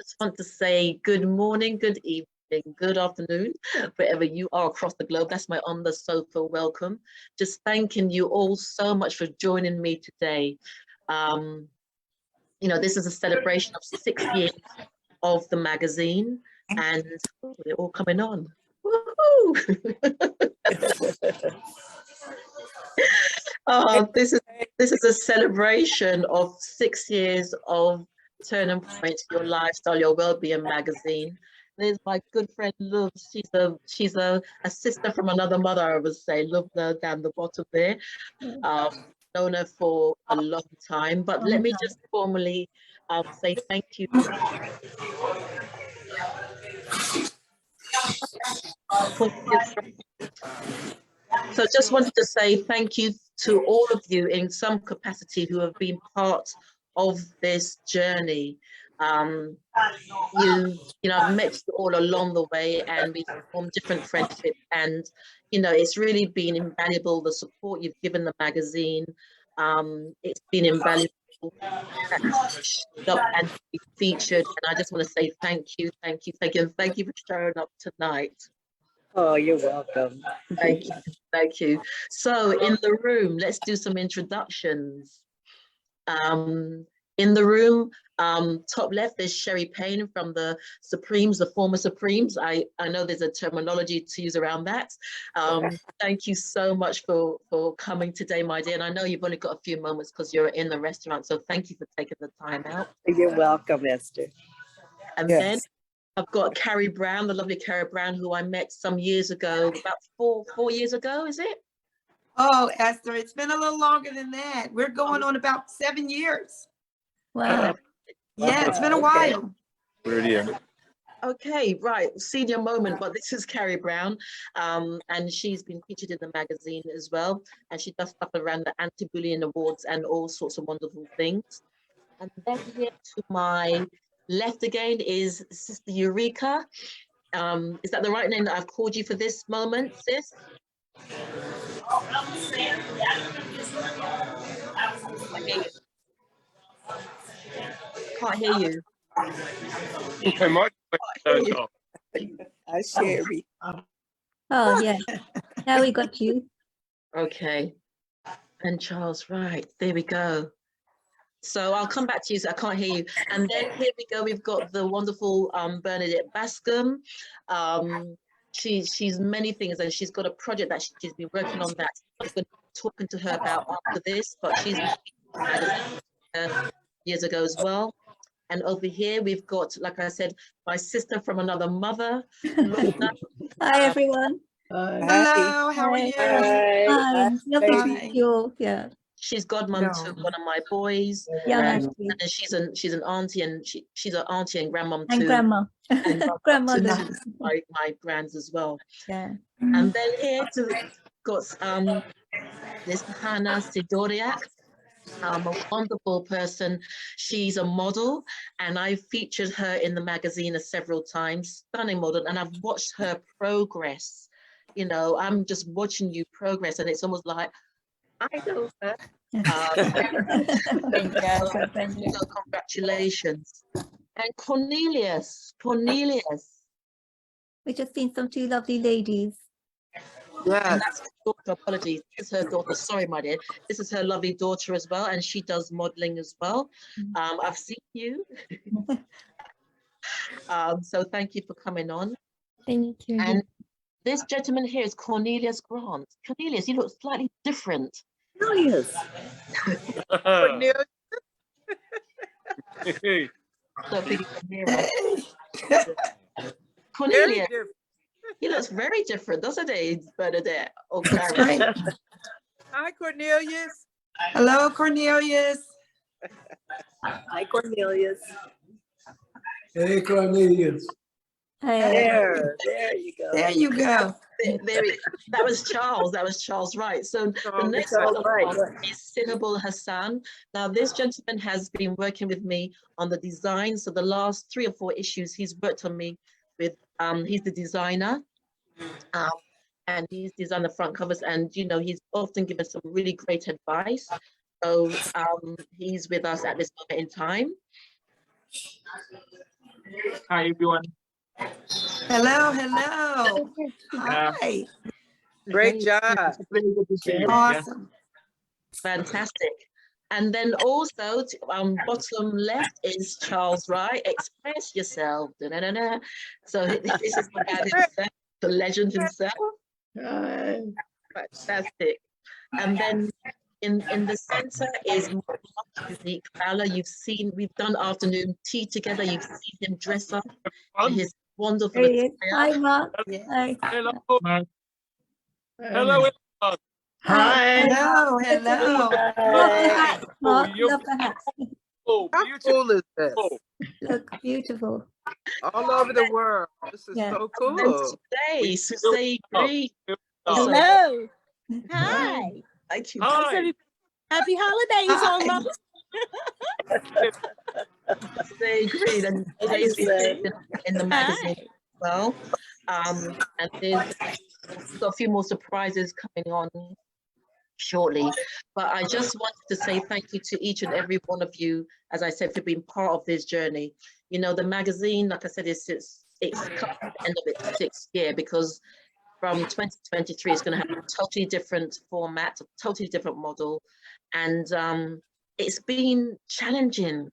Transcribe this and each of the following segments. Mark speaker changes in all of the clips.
Speaker 1: just want to say good morning, good evening, good afternoon, wherever you are across the globe. That's my on the sofa welcome. Just thanking you all so much for joining me today. You know, this is a celebration of 6 years of the magazine, and they're all coming on. Woohoo! This is a celebration of 6 years of Turning Point, your lifestyle, your well-being magazine. There's my good friend Lub. She's a sister from another mother, I would say, Lubna down the bottom there. Known her for a long time, but let me just formally say thank you. So just wanted to say thank you to all of you in some capacity who have been part of this journey. You know, I've met you all along the way, and we've formed different friendships, and you know, it's really been invaluable, the support you've given the magazine. It's been invaluable and be featured, and I just want to say thank you, and thank you for showing up tonight.
Speaker 2: Oh, you're welcome.
Speaker 1: Thank you, thank you. So in the room, let's do some introductions. In the room, top left, there's Scherrie Payne from the Supremes, the former Supremes. I know there's a terminology to use around that. Thank you so much for coming today, my dear. And I know you've only got a few moments because you're in the restaurant, so thank you for taking the time out.
Speaker 2: You're welcome, Esther.
Speaker 1: And then I've got Carrie Brown, the lovely Carrie Brown, who I met some years ago, about four years ago, is it?
Speaker 3: Oh, Esther, it's been a little longer than that. We're going on about 7 years.
Speaker 4: Wow.
Speaker 3: Yeah, it's been a while.
Speaker 5: Brilliant.
Speaker 1: Okay, right, senior moment, but this is Carrie Brown, and she's been featured in the magazine as well, and she does stuff around the anti-bullying awards and all sorts of wonderful things. And then here to my left again is Sister Eurekah. Is that the right name that I've called you for this moment, sis? Can't hear you.
Speaker 5: Okay, my
Speaker 2: Scherrie.
Speaker 4: Oh, yeah. Now we got you.
Speaker 1: Okay. And Charles, right, there we go. So I'll come back to you, so I can't hear you. And then here we go, we've got the wonderful Bernadette Bascom. She's many things, and she's got a project that she's been working on that I'm going to be talking to her about after this, but she's years ago as well. And over here we've got, like I said, my sister from another mother. Lubna.
Speaker 4: Hi, everyone.
Speaker 3: Hello, how are you?
Speaker 4: Hi. Lovely to
Speaker 3: Hi.
Speaker 4: meet you all. Yeah.
Speaker 1: She's godmom to one of my boys.
Speaker 4: Young
Speaker 1: and
Speaker 4: Ashley.
Speaker 1: she's an auntie, and she's an auntie and grandmom
Speaker 4: And
Speaker 1: too.
Speaker 4: grandma.
Speaker 1: And
Speaker 4: Grandmother.
Speaker 1: to my grands as well.
Speaker 4: Yeah.
Speaker 1: And then here got this Hannah Sidoriak, a wonderful person. She's a model, and I featured her in the magazine several times, stunning model, and I've watched her progress. You know, I'm just watching you progress, and it's almost like, I know her. So congratulations. And Cornelius.
Speaker 4: We just seen some two lovely ladies.
Speaker 3: Yes.
Speaker 1: And that's her daughter, apologies. This is her daughter. Sorry, my dear. This is her lovely daughter as well, and she does modeling as well. I've seen you. So thank you for coming on.
Speaker 4: Thank you.
Speaker 1: And this gentleman here is Cornelius Grant. Cornelius, you look slightly different.
Speaker 2: Cornelius.
Speaker 1: So big mirror. Cornelius, he looks very different, doesn't he, Bernadette? Or Carrie?
Speaker 6: Hi, Cornelius.
Speaker 3: Hello, Cornelius.
Speaker 2: Hi, Cornelius.
Speaker 7: Hey, Cornelius.
Speaker 2: There you go.
Speaker 3: There you go.
Speaker 1: That was Charles, right. So the next one is MdSihabul Hassan. Now this gentleman has been working with me on the design. So the last 3 or 4 issues he's worked on me with, he's the designer. And he's designed the front covers, and you know, he's often given some really great advice. So he's with us at this moment in time.
Speaker 6: Hi, everyone.
Speaker 3: Hello, hello. Hi.
Speaker 2: Great job.
Speaker 6: It's really good to see you. Yeah.
Speaker 3: Awesome.
Speaker 1: Fantastic. And then also, bottom left is Charles Wright. Express yourself. Da-da-da-da. So this is the man himself, the legend himself. Fantastic. And then in the center is Mark Unique Fowler. We've done afternoon tea together. You've seen him dress up in his wonderful
Speaker 4: There he is.
Speaker 1: attire.
Speaker 4: Hi, Mark.
Speaker 3: Yeah.
Speaker 4: Hi.
Speaker 6: Hello. Hello, everyone.
Speaker 7: Hi.
Speaker 3: Hello, hello.
Speaker 4: Love the
Speaker 2: Hi.
Speaker 4: hat, Mark.
Speaker 6: you-
Speaker 4: Love the hat.
Speaker 6: Oh,
Speaker 8: How
Speaker 6: beautiful.
Speaker 8: cool is this?
Speaker 4: Look beautiful.
Speaker 8: All over the world. This is
Speaker 4: Yeah.
Speaker 8: so
Speaker 1: And then
Speaker 8: cool.
Speaker 1: Susaye Greene. Also,
Speaker 9: Hello. Hi.
Speaker 1: thank you.
Speaker 6: Hi.
Speaker 9: Happy holidays, almost.
Speaker 1: Susaye Greene, and
Speaker 2: Hi,
Speaker 1: today's
Speaker 2: Susaye.
Speaker 1: in the magazine as well. And there's got a few more surprises coming on shortly. But I just wanted to say thank you to each and every one of you, as I said, for being part of this journey. You know, the magazine, like I said, it's come to the end of its 6th year, because from 2023, it's going to have a totally different format, a totally different model. And it's been challenging.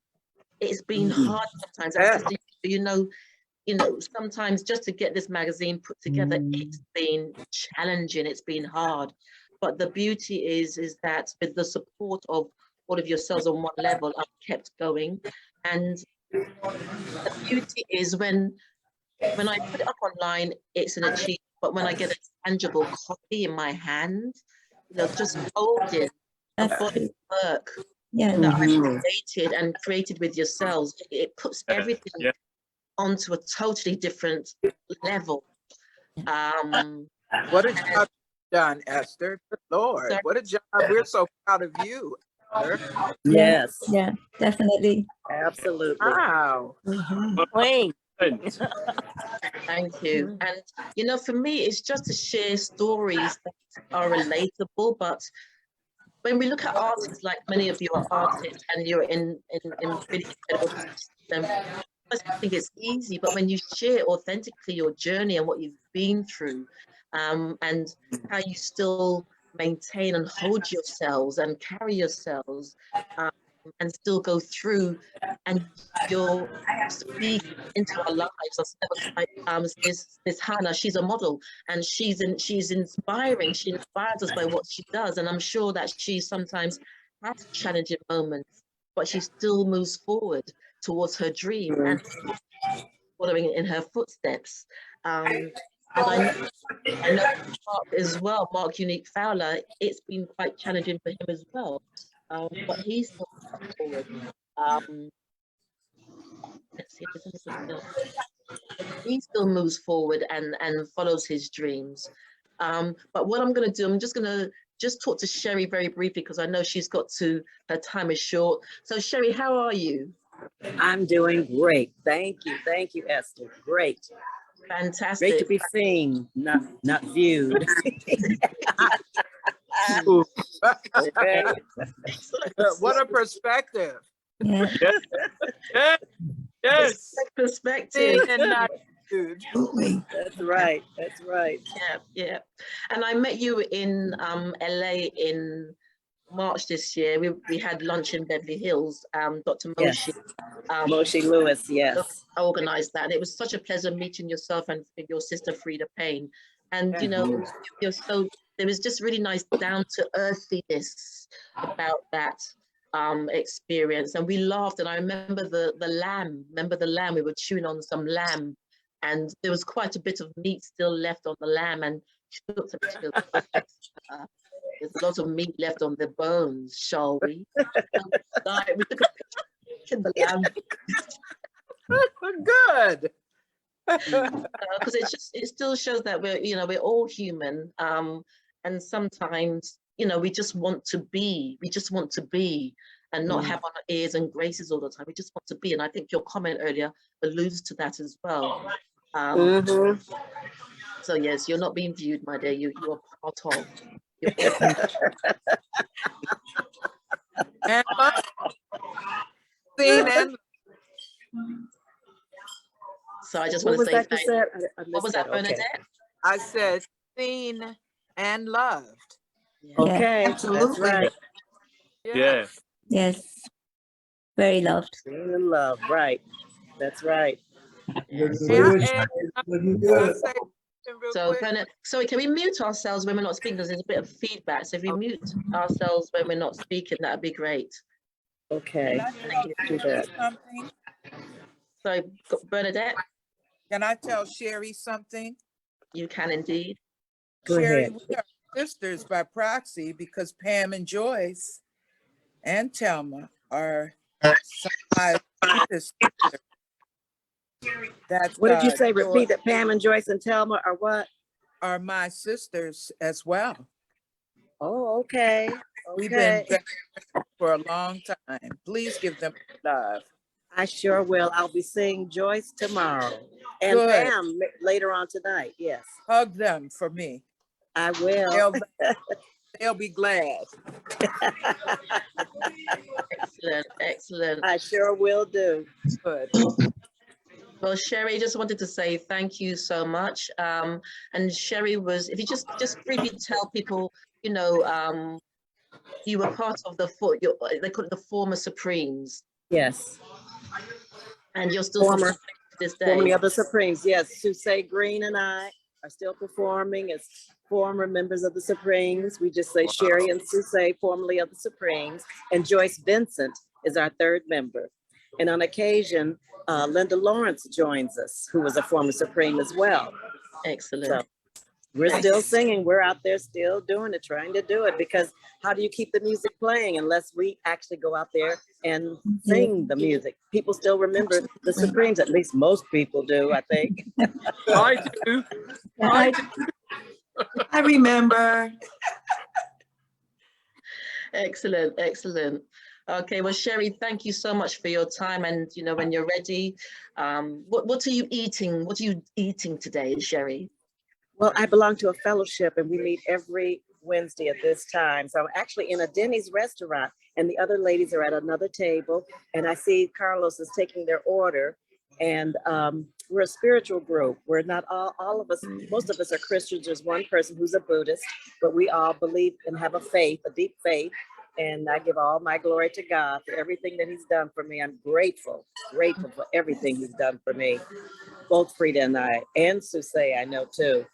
Speaker 1: It's been hard sometimes.
Speaker 8: Yeah.
Speaker 1: You know, sometimes just to get this magazine put together, it's been challenging, it's been hard. But the beauty is that with the support of all of yourselves on one level, I've kept going. And the beauty is when I put it up online, it's an achievement. But when I get a tangible copy in my hand, you know, just holding a
Speaker 4: That's
Speaker 1: body
Speaker 4: true.
Speaker 1: work
Speaker 4: Yeah.
Speaker 1: that I've created with yourselves, it puts everything
Speaker 6: Yeah.
Speaker 1: onto a totally different level.
Speaker 8: What a job you've done, Esther. Good Lord.
Speaker 1: Sorry?
Speaker 8: What a job. We're so proud of you, Esther.
Speaker 2: Yes,
Speaker 4: Yeah, definitely.
Speaker 2: absolutely.
Speaker 8: Wow.
Speaker 2: Payne.
Speaker 1: Thank you. And you know, for me, it's just to share stories that are relatable. But when we look at artists, like many of you are artists, and you're in really incredible positions, I think it's easy. But when you share authentically your journey and what you've been through, and how you still maintain and hold yourselves and carry yourselves, and still go through, and you'll speak into our lives. This Hannah, she's a model, and she's inspiring. She inspires us by what she does, and I'm sure that she sometimes has challenging moments, but she still moves forward towards her dream and following in her footsteps. And I know Mark as well, Mark Unique Fowler, it's been quite challenging for him as well. But he's still moving forward. Let's see if there's anything else. He still moves forward and follows his dreams. But what I'm going to do, I'm just going to talk to Scherrie very briefly, because I know she's got to, her time is short. So Scherrie, how are you?
Speaker 2: I'm doing great. Thank you, Esther. Great.
Speaker 1: Fantastic.
Speaker 2: Great to be seen, not viewed. Okay.
Speaker 8: What a perspective.
Speaker 4: Yeah.
Speaker 6: Yeah. Yes.
Speaker 1: Perspective.
Speaker 8: And not huge.
Speaker 2: That's right. That's right.
Speaker 1: Yeah. And I met you in LA in March this year. We had lunch in Beverly Hills. Dr.
Speaker 2: Yes.
Speaker 1: Moshi
Speaker 2: Moshi Lewis, yes.
Speaker 1: organized that. And it was such a pleasure meeting yourself and your sister Frida Payne. And you know, there was just really nice down to earthiness about that experience. And we laughed, and I remember the lamb. Remember the lamb? We were chewing on some lamb, and there was quite a bit of meat still left on the lamb. And she looked at me, she goes, there's lots of meat left on the bones, shall we? We took a picture of the lamb.
Speaker 8: Good.
Speaker 1: Because it still shows that we're all human, and sometimes we just want to be, and not have on our ears and graces all the time. We just want to be, and I think your comment earlier alludes to that as well. So yes, you're not being viewed, my dear. You are part of.
Speaker 8: And seen and
Speaker 1: So I just
Speaker 2: What
Speaker 1: want to
Speaker 2: was
Speaker 1: say
Speaker 2: that you
Speaker 1: thank
Speaker 2: said? I
Speaker 1: What
Speaker 2: missed
Speaker 1: was that,
Speaker 2: that. Okay.
Speaker 1: Bernadette?
Speaker 8: I said seen and loved.
Speaker 2: Okay, that's
Speaker 3: Absolutely.
Speaker 2: right.
Speaker 6: Yeah.
Speaker 4: Yes. Very loved.
Speaker 2: Being in love, right. That's right.
Speaker 8: May I add,
Speaker 7: Looking
Speaker 8: can I
Speaker 7: good.
Speaker 8: say something real
Speaker 1: So
Speaker 8: quick?
Speaker 1: Bernadette, sorry, can we mute ourselves when we're not speaking? Because there's a bit of feedback. So if we mute ourselves when we're not speaking, that'd be great.
Speaker 2: Okay. I can do that.
Speaker 8: Something?
Speaker 1: So Bernadette,
Speaker 8: Can I tell Scherrie something?
Speaker 1: you can indeed.
Speaker 2: Go
Speaker 8: Scherrie,
Speaker 2: ahead.
Speaker 8: we are sisters by proxy because Pam and Joyce and Thelma are some of my sweetest sisters. That's
Speaker 2: What did you say?
Speaker 8: Joy,
Speaker 2: Repeat that. Pam and Joyce and Thelma are what?
Speaker 8: are my sisters as well.
Speaker 2: Oh, okay.
Speaker 8: We've been
Speaker 2: Okay.
Speaker 8: best friends for a long time. Please give them love.
Speaker 2: I sure will. I'll be seeing Joyce tomorrow. And
Speaker 8: Good.
Speaker 2: Pam later on tonight. Yes,
Speaker 8: Hug them for me.
Speaker 2: I will.
Speaker 8: They'll be glad.
Speaker 1: Excellent, excellent.
Speaker 2: I sure will do.
Speaker 8: Good.
Speaker 1: Well, Scherrie, just wanted to say thank you so much. And Scherrie was, if you just briefly tell people, you know, you were part of they call it the former Supremes,
Speaker 2: Yes.
Speaker 1: and you're still
Speaker 2: Former-
Speaker 1: performing to this
Speaker 2: Formerly
Speaker 1: day.
Speaker 2: of the Supremes. Yes. Susaye, Greene, and I are still performing as former members of the Supremes. We just say Scherrie and Susaye, formerly of the Supremes. And Joyce Vincent is our third member. And on occasion, Linda Lawrence joins us, who was a former Supreme as well.
Speaker 1: Excellent.
Speaker 2: So we're still singing. We're out there still doing it, trying to do it, because how do you keep the music playing unless we actually go out there and sing the music? People still remember the Supremes, at least most people do, I think.
Speaker 6: I do. I do.
Speaker 3: I remember.
Speaker 1: Excellent, excellent. Okay, well, Scherrie, thank you so much for your time. And you know, when you're ready, what are you eating? What are you eating today, Scherrie?
Speaker 2: Well, I belong to a fellowship and we meet every Wednesday at this time. So I'm actually in a Denny's restaurant and the other ladies are at another table. And I see Carlos is taking their order. And we're a spiritual group. We're not all of us, most of us are Christians. There's one person who's a Buddhist, but we all believe and have a faith, a deep faith. And I give all my glory to God for everything that he's done for me. I'm grateful for everything he's done for me. Both Frida and I, and Susaye, I know too.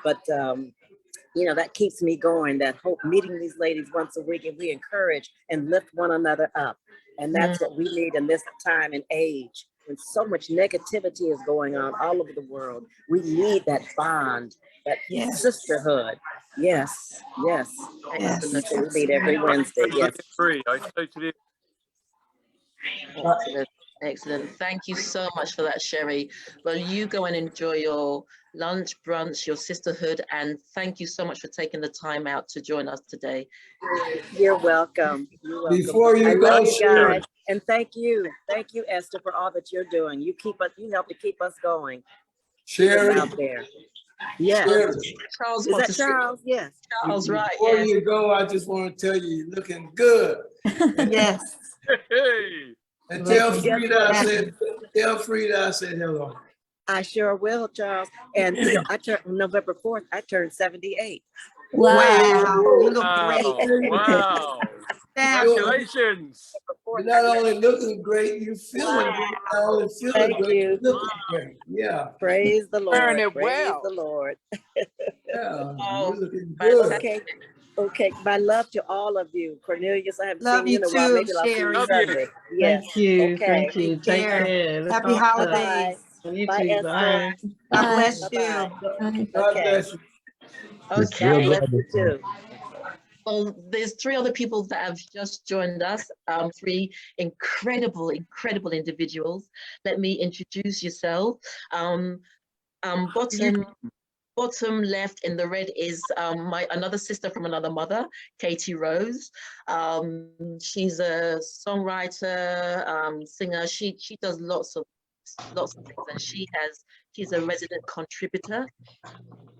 Speaker 2: But, you know, that keeps me going, that hope, meeting these ladies once a week, and we encourage and lift one another up. And that's what we need in this time and age, when so much negativity is going on all over the world. We need that bond, that sisterhood. Yes, yes.
Speaker 1: Excellent.
Speaker 2: We meet every Wednesday, yes.
Speaker 6: I agree. I totally
Speaker 1: Excellent, excellent. Thank you so much for that, Scherrie. Well, you go and enjoy your lunch, brunch, your sisterhood, and thank you so much for taking the time out to join us today.
Speaker 2: You're welcome. You're welcome.
Speaker 7: Before you
Speaker 2: I
Speaker 7: go,
Speaker 2: love you
Speaker 7: Scherrie.
Speaker 2: guys. And thank you, Esther, for all that you're doing. You help to keep us going
Speaker 7: Scherrie,
Speaker 2: out there. Yes.
Speaker 7: Scherrie,
Speaker 1: Charles
Speaker 2: Is
Speaker 1: wants
Speaker 2: that
Speaker 1: to say,
Speaker 2: Charles? Yes.
Speaker 1: Charles, right?
Speaker 7: before
Speaker 1: Yes.
Speaker 7: you go, I just want to tell you, you're looking good.
Speaker 3: Yes.
Speaker 6: Hey.
Speaker 7: And tell
Speaker 2: Guess
Speaker 7: Frida
Speaker 2: what?
Speaker 7: I said hello.
Speaker 2: I sure will, Charles. And you know, I turned November 4th, I turned 78.
Speaker 3: Wow. You look
Speaker 6: Wow.
Speaker 3: great.
Speaker 6: Wow. Congratulations.
Speaker 7: You're not only looking great, you're feeling great. Not only feeling
Speaker 2: Thank
Speaker 7: great,
Speaker 2: you.
Speaker 7: you're looking great. Yeah,
Speaker 2: Praise the Lord.
Speaker 8: Turn it
Speaker 2: Praise
Speaker 8: well.
Speaker 2: the Lord.
Speaker 7: yeah,
Speaker 1: Oh,
Speaker 7: you're looking good.
Speaker 1: fantastic.
Speaker 2: Okay. My love to all of you. Cornelius, I haven't
Speaker 3: Love
Speaker 2: seen you
Speaker 3: you
Speaker 2: in a while.
Speaker 3: too,
Speaker 2: Maybe I'll see you
Speaker 6: Love
Speaker 3: Scherrie.
Speaker 6: you.
Speaker 2: Sunday. Yes.
Speaker 10: Thank you.
Speaker 2: Okay.
Speaker 10: Thank you.
Speaker 3: Take
Speaker 10: Take
Speaker 3: care.
Speaker 10: care. Look
Speaker 3: Happy
Speaker 10: after.
Speaker 3: holidays.
Speaker 10: You
Speaker 2: Bye,
Speaker 10: too.
Speaker 2: Esther.
Speaker 10: Bye.
Speaker 3: God
Speaker 4: Bye.
Speaker 3: bless you.
Speaker 2: Bye-bye.
Speaker 7: God
Speaker 2: Okay.
Speaker 7: bless you.
Speaker 1: Okay.
Speaker 2: God bless you too.
Speaker 1: Well, there's three other people that have just joined us, three incredible individuals. Let me introduce yourself. Bottom left in the red is another sister from another mother, Katie Rose. She's a songwriter, singer. She does lots of things, and she's a resident contributor,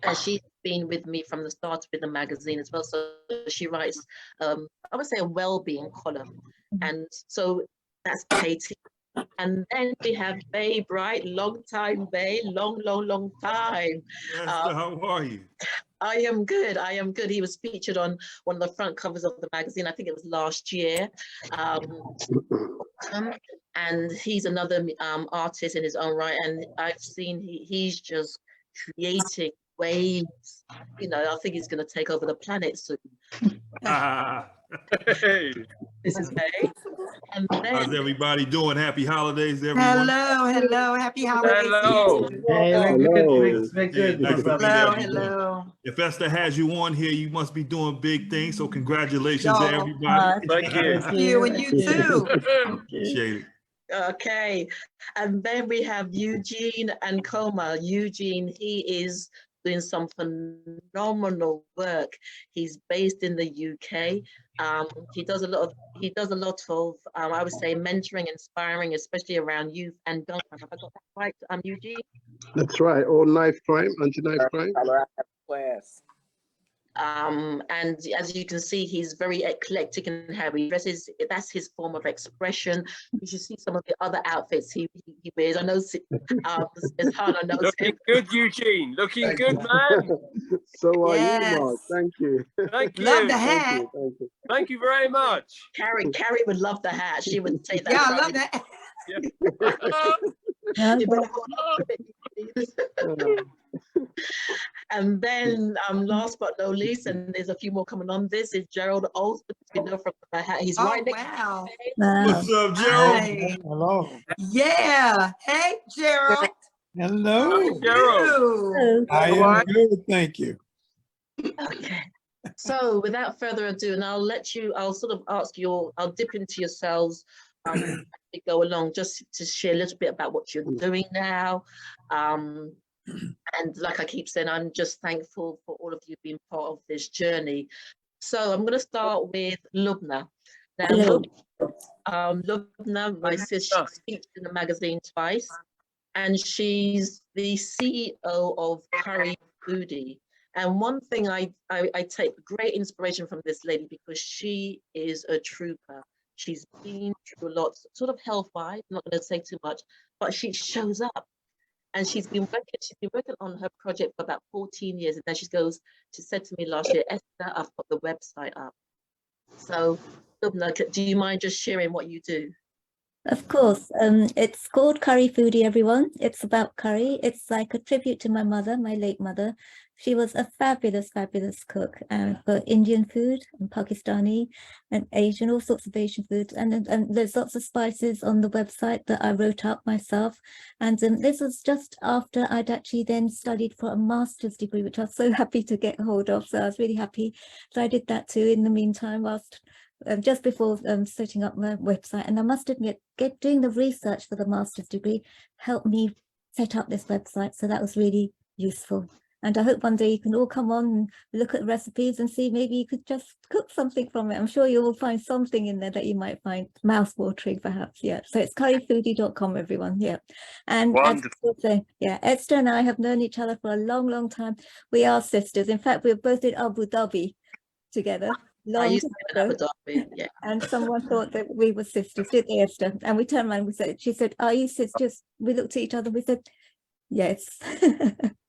Speaker 1: and she's been with me from the start with the magazine as well. So she writes, I would say, a well-being column, and so that's Katie. And then we have Bay Bright, long time Bay, long time.
Speaker 10: Esther, how are you?
Speaker 1: I am good. I am good. He was featured on one of the front covers of the magazine. I think it was last year. And he's another artist in his own right. And I've seen he's just creating waves. You know, I think he's going to take over the planet soon.
Speaker 6: Hey.
Speaker 1: This is Bay. And then,
Speaker 10: how's everybody doing? Happy holidays, everyone.
Speaker 3: Hello, happy holidays.
Speaker 6: Hello.
Speaker 7: Hey, we're good.
Speaker 10: Nice to meet
Speaker 3: Hello,
Speaker 10: everyone.
Speaker 3: hello.
Speaker 10: If Esther has you on here, you must be doing big things. So congratulations to
Speaker 3: Y'all.
Speaker 10: everybody.
Speaker 6: Thank you.
Speaker 3: You and you too.
Speaker 10: Appreciate it.
Speaker 1: okay. And then we have Eugene and Ankomah. Eugene, he is doing some phenomenal work. He's based in the UK. He does a lot of I would say mentoring, inspiring, especially around youth and gun crime. Have I got that right, Eugene?
Speaker 11: That's right, all knife crime, anti-knife crime.
Speaker 2: Class.
Speaker 1: And as you can see, he's very eclectic in how he dresses. That's his form of expression. You should see some of the other outfits he wears. I know Hannah knows
Speaker 6: Looking
Speaker 1: him.
Speaker 6: good, Eugene. Looking good, man.
Speaker 11: So are
Speaker 3: Yes.
Speaker 11: you, Mark. Thank you.
Speaker 6: Thank
Speaker 3: Love
Speaker 6: you.
Speaker 3: the hat.
Speaker 11: Thank you.
Speaker 6: Thank you very much.
Speaker 1: Carrie would love the hat. She would take that.
Speaker 3: Yeah, I love that.
Speaker 4: Yeah,
Speaker 1: You better hold on to it. And then last but not least, and there's a few more coming on, this is Gerald Alston. You know from the hat. He's right next
Speaker 3: Wow.
Speaker 4: wow.
Speaker 10: What's up, Gerald?
Speaker 3: Hi.
Speaker 7: Hello.
Speaker 3: Yeah. Hey, Gerald.
Speaker 7: Hello.
Speaker 6: Gerald.
Speaker 3: You.
Speaker 7: I am good, thank you.
Speaker 1: Okay. So without further ado, and I'll sort of ask you, I'll dip into yourselves as we go along, just to share a little bit about what you're doing now. And like I keep saying, I'm just thankful for all of you being part of this journey. So I'm going to start with Lubna. Now,
Speaker 4: Hello.
Speaker 1: Lubna, my sister, she's featured in the magazine twice, and she's the CEO of Carrie Foodie. And one thing I take great inspiration from this lady, because she is a trooper. She's been through a lot, sort of health-wise, I'm not going to say too much, but she shows up. And she's been working on her project for about 14 years. And then she said to me last year, Esther, I've got the website up. So, Lubna, do you mind just sharing what you do?
Speaker 4: Of course. It's called Carrie Foodie, everyone. It's about curry. It's like a tribute to my mother, my late mother. She was a fabulous, fabulous cook for Indian food and Pakistani and Asian, all sorts of Asian foods. And there's lots of spices on the website that I wrote up myself. And this was just after I'd actually then studied for a master's degree, which I was so happy to get hold of. So I was really happy. So I did that too in the meantime, whilst just before setting up my website. And I must admit, doing the research for the master's degree helped me set up this website. So that was really useful. And I hope one day you can all come on and look at recipes and see, maybe you could just cook something from it. I'm sure you will find something in there that you might find mouth-watering, perhaps. Yeah. So it's curryfoodie.com, everyone. Yeah. And yeah, Esther and I have known each other for a long, long time. We are sisters. In fact, we were both in Abu Dhabi together. Long time ago.
Speaker 1: Yeah.
Speaker 4: And someone thought that we were sisters, did they, Esther? And we turned around and she said, are you sisters? We looked at each other, we said, yes.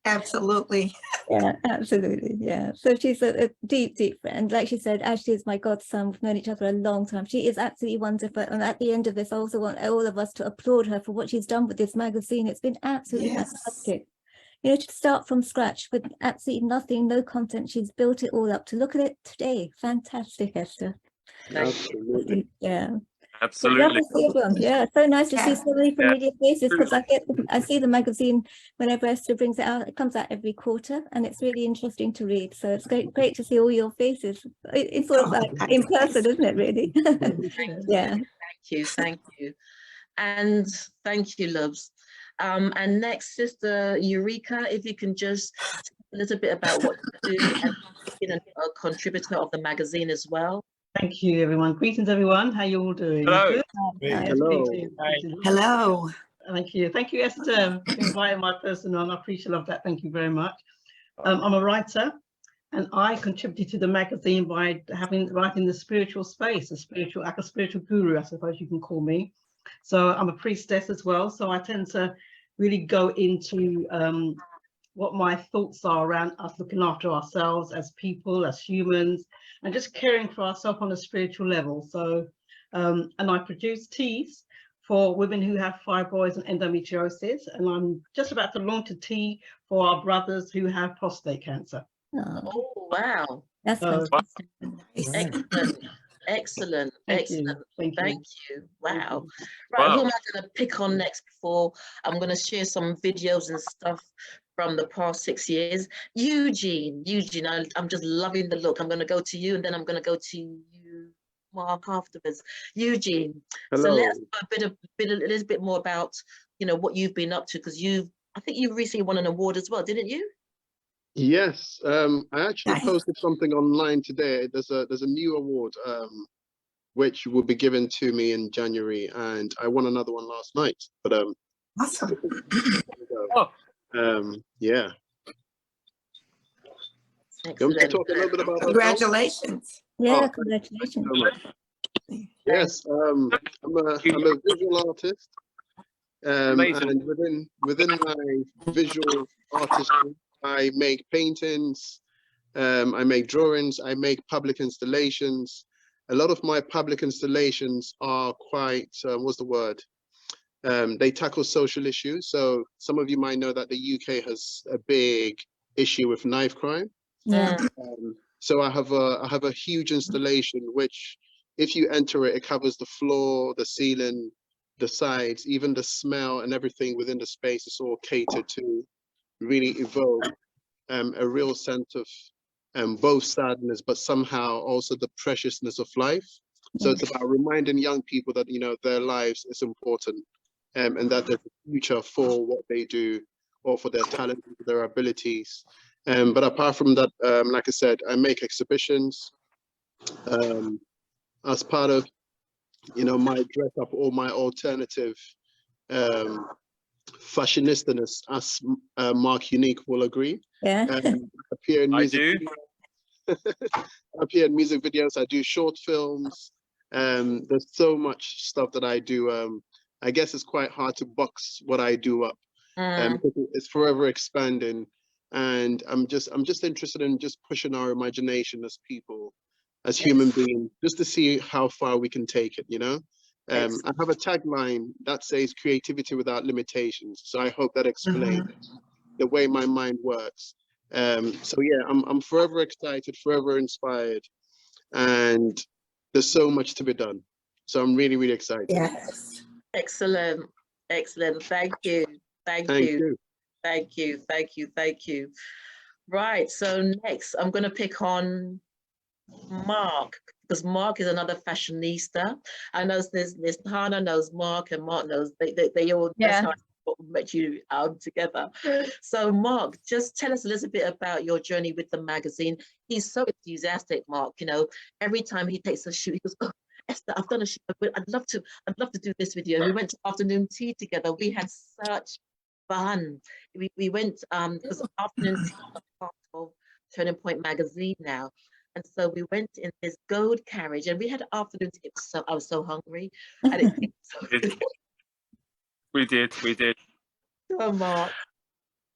Speaker 3: Absolutely.
Speaker 4: Yeah, absolutely. Yeah. So she's a deep, deep friend. Like she said, Ashley is my godson. We've known each other a long time. She is absolutely wonderful. And at the end of this, I also want all of us to applaud her for what she's done with this magazine. It's been absolutely fantastic. You know, to start from scratch with absolutely nothing, no content. She's built it all up. To look at it today. Fantastic, Esther.
Speaker 11: Absolutely.
Speaker 4: Yeah.
Speaker 6: Absolutely.
Speaker 4: Yeah, it's so nice to see so many familiar faces, because I see the magazine whenever Esther brings it out. It comes out every quarter, and it's really interesting to read. So it's great to see all your faces. It's sort of like in person, isn't it? Really? Yeah.
Speaker 1: Thank you, and thank you, loves. And next, Sister Eurekah, if you can just talk a little bit about what you do, and being a contributor of the magazine as well.
Speaker 12: Thank you, everyone. Greetings, everyone. How you all doing?
Speaker 6: Hello.
Speaker 12: Hello.
Speaker 3: Hello.
Speaker 12: Thank you. Thank you, Esther, for inviting my person on. I appreciate that. Thank you very much. I'm a writer, and I contributed to the magazine by writing the spiritual space, like a spiritual guru, I suppose you can call me. So I'm a priestess as well. So I tend to really go into what my thoughts are around us looking after ourselves as people, as humans, and just caring for ourselves on a spiritual level. So, and I produce teas for women who have fibroids and endometriosis. And I'm just about to launch a tea for our brothers who have prostate cancer.
Speaker 1: Oh, wow.
Speaker 4: That's fantastic.
Speaker 1: Excellent. Excellent.
Speaker 12: Thank you.
Speaker 1: Excellent. Thank you. Wow.
Speaker 12: you.
Speaker 1: Right,
Speaker 6: Wow.
Speaker 1: who am I going to pick on next before I'm going to share some videos and stuff from the past 6 years? Eugene. Eugene, I'm just loving the look. I'm going to go to you and then I'm going to go to you, Mark, afterwards. Eugene.
Speaker 11: Hello.
Speaker 1: So let's know a little bit more about, you know, what you've been up to, because I think you recently won an award as well, didn't you?
Speaker 11: Yes, I actually posted something online today. There's a new award which will be given to me in January, and I won another one last night. But
Speaker 3: Awesome.
Speaker 11: yeah. You want me to talk a little bit about myself?
Speaker 3: Congratulations.
Speaker 4: Yeah,
Speaker 11: Oh,
Speaker 4: congratulations.
Speaker 11: so much. Yes, I'm a visual artist, and within my visual artistry, I make paintings, I make drawings, I make public installations. A lot of my public installations are quite, what's the word? They tackle social issues. So some of you might know that the UK has a big issue with knife crime.
Speaker 4: Yeah.
Speaker 11: So I have a huge installation which, if you enter it, it covers the floor, the ceiling, the sides, even the smell and everything within the space is all catered to really evoke a real sense of both sadness, but somehow also the preciousness of life. So it's about reminding young people that, you know, their lives is important, and that there's a future for what they do or for their talent, for their abilities. But apart from that, like I said, I make exhibitions as part of, you know, my dress up or my alternative fashionistiness, as Mark Unique will agree.
Speaker 4: Yeah.
Speaker 11: Appear in
Speaker 6: I
Speaker 11: music
Speaker 6: do.
Speaker 11: videos. Appear in music videos. I do short films. There's so much stuff that I do. I guess it's quite hard to box what I do up. Because it's forever expanding, and I'm just interested in just pushing our imagination as people, as human beings, just to see how far we can take it, you know. I have a tagline that says creativity without limitations, so I hope that explains the way my mind works. So yeah, I'm forever excited, forever inspired, and there's so much to be done. So I'm really, really excited.
Speaker 3: Yes.
Speaker 1: Excellent. Excellent. Thank you. Thank you. Thank you. Thank you. Thank you. Right. So next, I'm going to pick on Mark, because Mark is another fashionista. I know this Hannah knows Mark, and Mark knows they all.
Speaker 4: Yeah.
Speaker 1: That's how I met you together. So Mark, just tell us a little bit about your journey with the magazine. He's so enthusiastic, Mark. You know, every time he takes a shoot, he goes, "Oh, Esther, I've done a shoot. I'd love to do this video." We went to afternoon tea together. We had such fun. We went because afternoon tea is part of Turning Point Magazine now. And so we went in this gold carriage and we had afternoon tea. I was so hungry. And it so good.
Speaker 6: We did.
Speaker 1: Oh, Mark.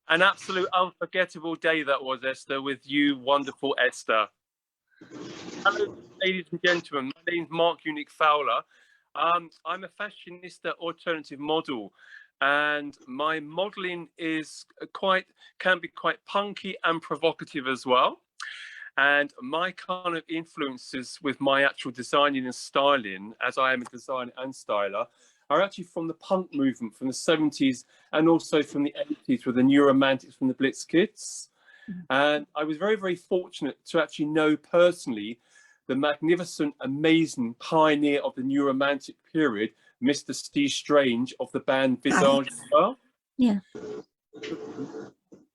Speaker 6: An absolute unforgettable day that was, Esther, with you, wonderful Esther. Hello, ladies and gentlemen. My name's Mark Unique Fowler. I'm a fashionista alternative model, and my modeling is can be quite punky and provocative as well. And my kind of influences with my actual designing and styling, as I am a designer and styler, are actually from the punk movement from the 70s and also from the 80s with the New Romantics from the Blitz Kids. And I was very, very fortunate to actually know personally the magnificent, amazing pioneer of the New Romantic period, Mr. Steve Strange of the band Visage as well.
Speaker 4: Yeah.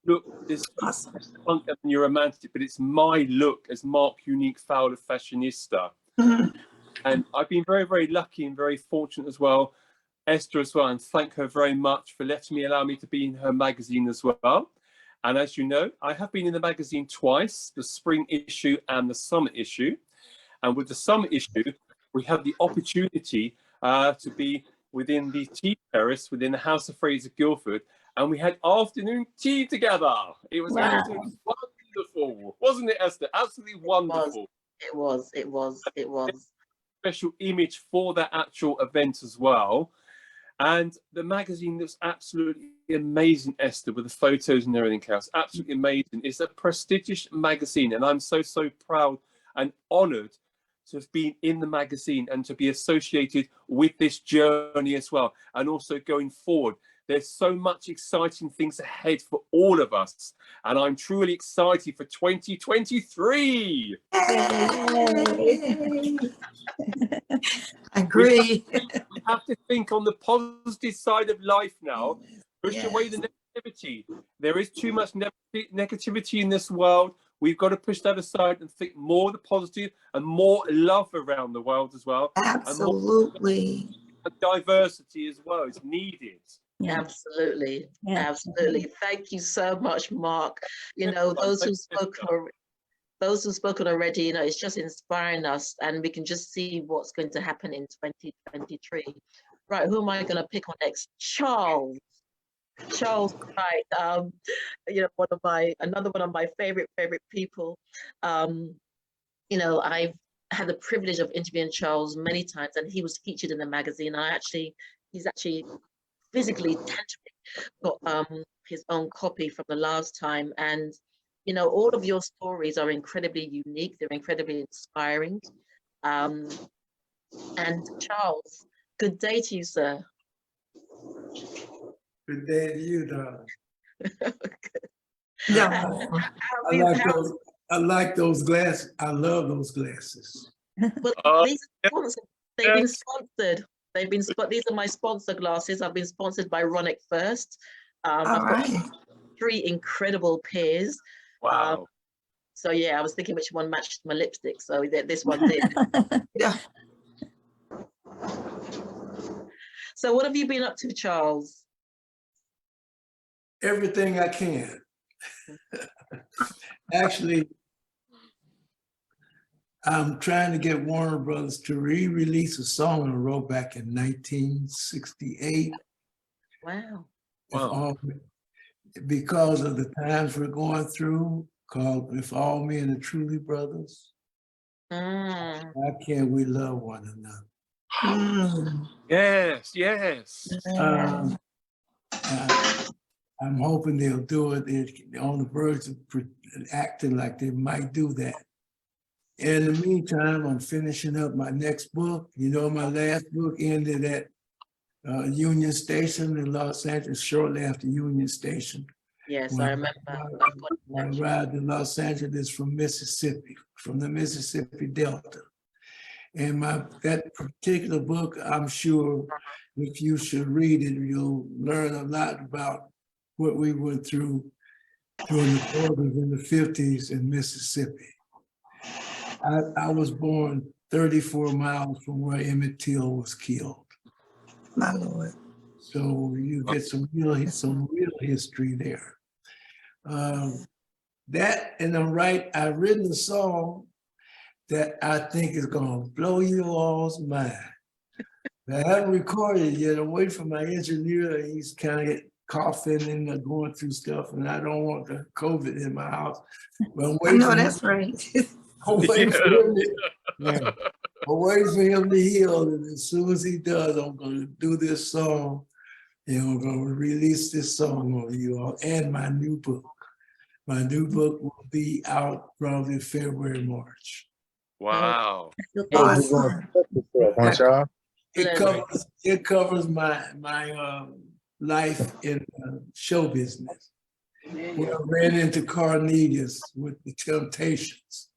Speaker 6: Look, this punk and New Romantic, but it's my look as Mark Unique Fowler Fashionista. And I've been very, very lucky and very fortunate as well, Esther as well, and thank her very much for allow me to be in her magazine as well. And as you know, I have been in the magazine twice, the spring issue and the summer issue. And with the summer issue, we have the opportunity to be within the tea terrace within the House of Fraser Guildford, and we had afternoon tea together. It was absolutely wonderful, wasn't it, Esther? Absolutely wonderful.
Speaker 1: It was.
Speaker 6: Special image for that actual event as well. And the magazine looks absolutely amazing, Esther, with the photos and everything else. Absolutely amazing. It's a prestigious magazine, and I'm so proud and honoured to have been in the magazine and to be associated with this journey as well. And also going forward, there's so much exciting things ahead for all of us. And I'm truly excited for 2023.
Speaker 3: Agree.
Speaker 6: We have to think on the positive side of life now. Push away the negativity. There is too much negativity in this world. We've got to push that aside and think more of the positive and more love around the world as well.
Speaker 3: Absolutely.
Speaker 6: And diversity as well is needed.
Speaker 1: Yeah. Absolutely. Thank you so much, Mark. You know, those who've spoken already, you know, it's just inspiring us, and we can just see what's going to happen in 2023. Right, who am I going to pick on next? Charles, right? You know, another one of my favorite people. You know, I've had the privilege of interviewing Charles many times, and he was featured in the magazine. He's actually physically, tangibly got his own copy from the last time, and you know, all of your stories are incredibly unique. They're incredibly inspiring. And Charles, good day to you, sir.
Speaker 7: Good day to you, darling. I like those glasses. I love those glasses.
Speaker 1: Well, these are sponsored. They've been sponsored. These are my sponsor glasses. I've been sponsored by Ronick First. I've got 3 incredible pairs.
Speaker 6: Wow.
Speaker 1: So yeah, I was thinking which one matched my lipstick. So this one did.
Speaker 3: Yeah.
Speaker 1: So what have you been up to, Charles?
Speaker 7: Everything I can. Actually, I'm trying to get Warner Brothers to re-release a song I wrote back in 1968.
Speaker 1: Wow.
Speaker 7: Because of the times we're going through, called If All Men Are Truly Brothers. Why can't we love one another?
Speaker 6: Yes.
Speaker 7: I'm hoping they'll do it. They're on the verge of acting like they might do that. In the meantime, I'm finishing up my next book. You know, my last book ended at Union Station in Los Angeles, shortly after Union Station.
Speaker 1: Yes, I remember.
Speaker 7: I arrived in Los Angeles from Mississippi, from the Mississippi Delta. And that particular book, I'm sure if you should read it, you'll learn a lot about what we went through during the 40s and the 50s in Mississippi. I was born 34 miles from where Emmett Till was killed.
Speaker 3: My Lord.
Speaker 7: So you get some real history there. That, and I've written a song that I think is gonna blow you all's mind. I haven't recorded it yet. I'm waiting for my engineer. He's kind of coughing and going through stuff, and I don't want the COVID in my house. But I'm waiting.
Speaker 3: No, that's right.
Speaker 7: I'm waiting for him I'm waiting for him to heal, and as soon as he does, I'm gonna do this song, and I'm gonna release this song on you all, and my new book. My new book will be out probably February, March.
Speaker 6: Wow.
Speaker 3: Awesome.
Speaker 7: It covers my life in show business. When I ran into Cornelius with the Temptations.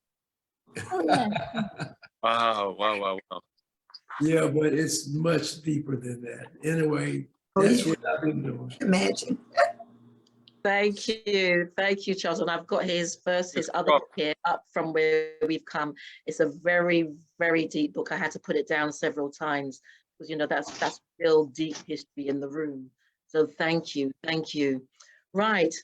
Speaker 6: Wow.
Speaker 7: Yeah, but it's much deeper than that. Anyway, that's what I've been doing.
Speaker 3: Imagine.
Speaker 1: Thank you, Charles. And I've got his other book here, Up From Where We've Come. It's a very, very deep book. I had to put it down several times because, you know, that's real deep history in the room. So thank you. Right.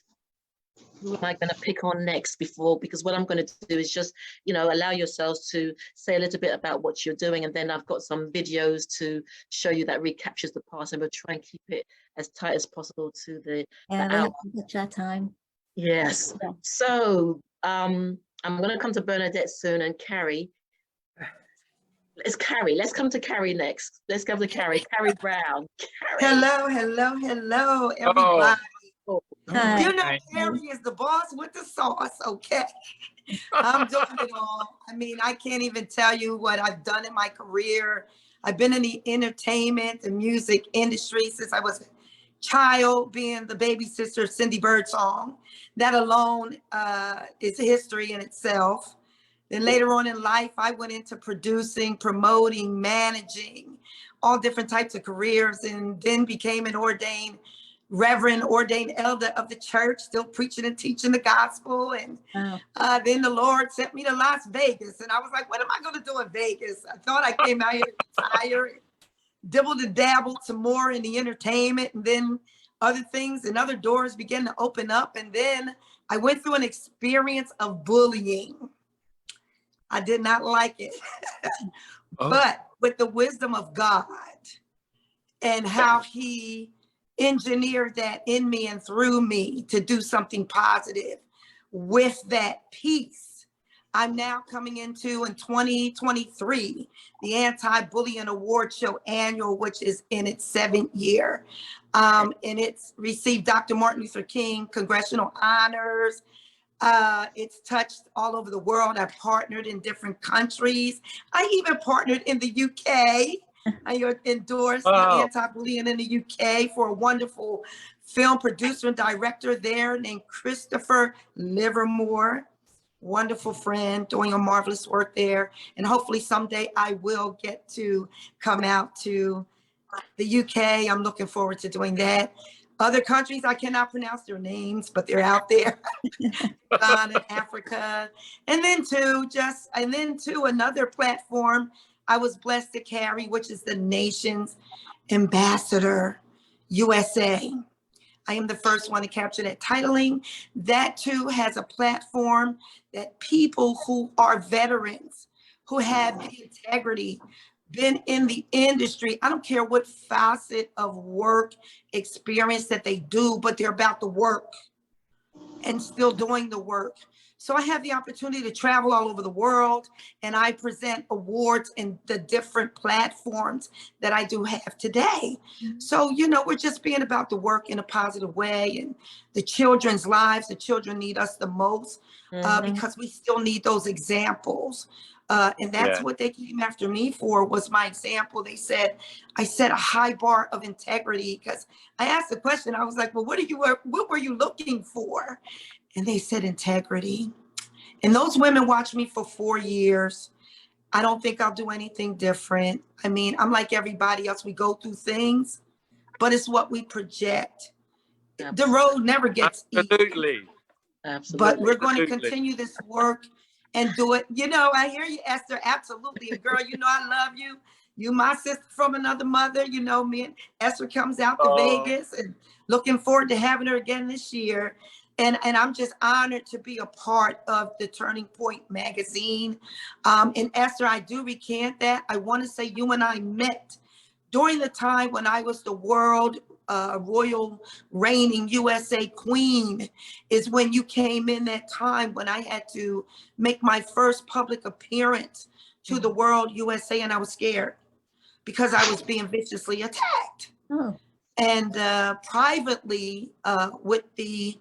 Speaker 1: who am I going to pick on next because what I'm going to do is just, allow yourselves to say a little bit about what you're doing. And then I've got some videos to show you that recaptures the past, and we'll try and keep it as tight as possible to the hour.
Speaker 4: Chat time.
Speaker 1: Yes.
Speaker 4: Yeah.
Speaker 1: So I'm going to come to Bernadette soon, and Carrie. Let's come to Carrie next. Let's go to Carrie. Carrie Brown. Carrie.
Speaker 3: Hello, everybody.
Speaker 4: Hi.
Speaker 3: You know, Carrie is the boss with the sauce, okay? I'm doing it all. I mean, I can't even tell you what I've done in my career. I've been in the entertainment and music industry since I was a child, being the baby sister of Cindy Birdsong. That alone is history in itself. Then later on in life, I went into producing, promoting, managing, all different types of careers, and then became an ordained elder of the church, still preaching and teaching the gospel. And then the Lord sent me to Las Vegas, and I was like, what am I going to do in Vegas? I thought I came out here to retire, dibbled and dabbled some more in the entertainment, and then other things and other doors began to open up. And then I went through an experience of bullying. I did not like it. But with the wisdom of God and how he engineered that in me and through me to do something positive with that peace, I'm now coming into in 2023, the Anti-Bullying Award Show annual, which is in its 7th year. And it's received Dr. Martin Luther King Congressional Honors. It's touched all over the world. I've partnered in different countries. I even partnered in the UK. I endorsed the anti-bullying in the UK for a wonderful film producer and director there named Christopher Livermore. Wonderful friend, doing a marvelous work there. And hopefully someday I will get to come out to the UK. I'm looking forward to doing that. Other countries, I cannot pronounce their names, but they're out there. Ghana, Africa. And then to another platform I was blessed to carry, which is the nation's ambassador, USA. I am the first one to capture that titling. That too has a platform that people who are veterans, who have the integrity, been in the industry, I don't care what facet of work experience that they do, but they're about the work and still doing the work. So I have the opportunity to travel all over the world, and I present awards in the different platforms that I do have today. So, we're just being about the work in a positive way, and the children's lives, the children need us the most because we still need those examples. And that's what they came after me for, was my example. They said, I set a high bar of integrity, because I asked the question, I was like, well, what were you looking for? And they said integrity. And those women watched me for 4 years. I don't think I'll do anything different. I mean, I'm like everybody else. We go through things, but it's what we project. Absolutely. The road never gets easy. Absolutely. But we're going to continue this work and do it. I hear you, Esther. Absolutely. And girl, I love you. You my sister from another mother. Me and Esther comes out to Vegas, and looking forward to having her again this year. And I'm just honored to be a part of the Turning Point Magazine. And Esther, I do recant that. I want to say you and I met during the time when I was the world royal reigning USA queen, is when you came in that time when I had to make my first public appearance to the world USA, and I was scared because I was being viciously attacked. And privately, with the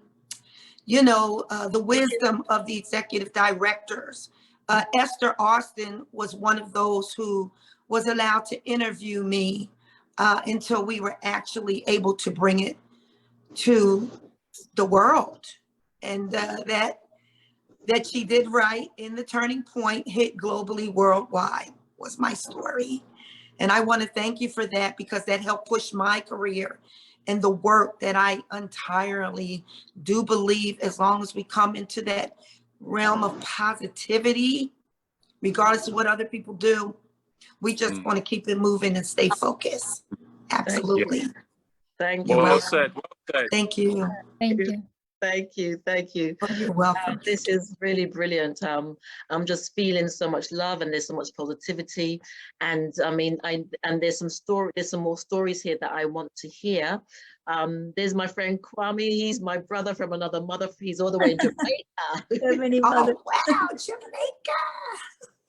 Speaker 3: the wisdom of the executive directors, Esther Alston was one of those who was allowed to interview me until we were actually able to bring it to the world. And that she did right in the Turning Point, hit globally, worldwide, was my story. And I want to thank you for that, because that helped push my career and the work that I entirely do believe, as long as we come into that realm of positivity, regardless of what other people do, we just want to keep it moving and stay focused. Absolutely.
Speaker 1: Thank you.
Speaker 6: Well said. Well said.
Speaker 3: Thank you.
Speaker 4: Thank you.
Speaker 1: Thank you, thank you.
Speaker 3: Oh, you're welcome.
Speaker 1: This is really brilliant. I'm just feeling so much love, and there's so much positivity. And I mean, there's some more stories here that I want to hear. There's my friend Kwame. He's my brother from another mother. He's all the way in Jamaica.
Speaker 4: So many
Speaker 3: Oh,
Speaker 4: mothers.
Speaker 3: wow, Jamaica.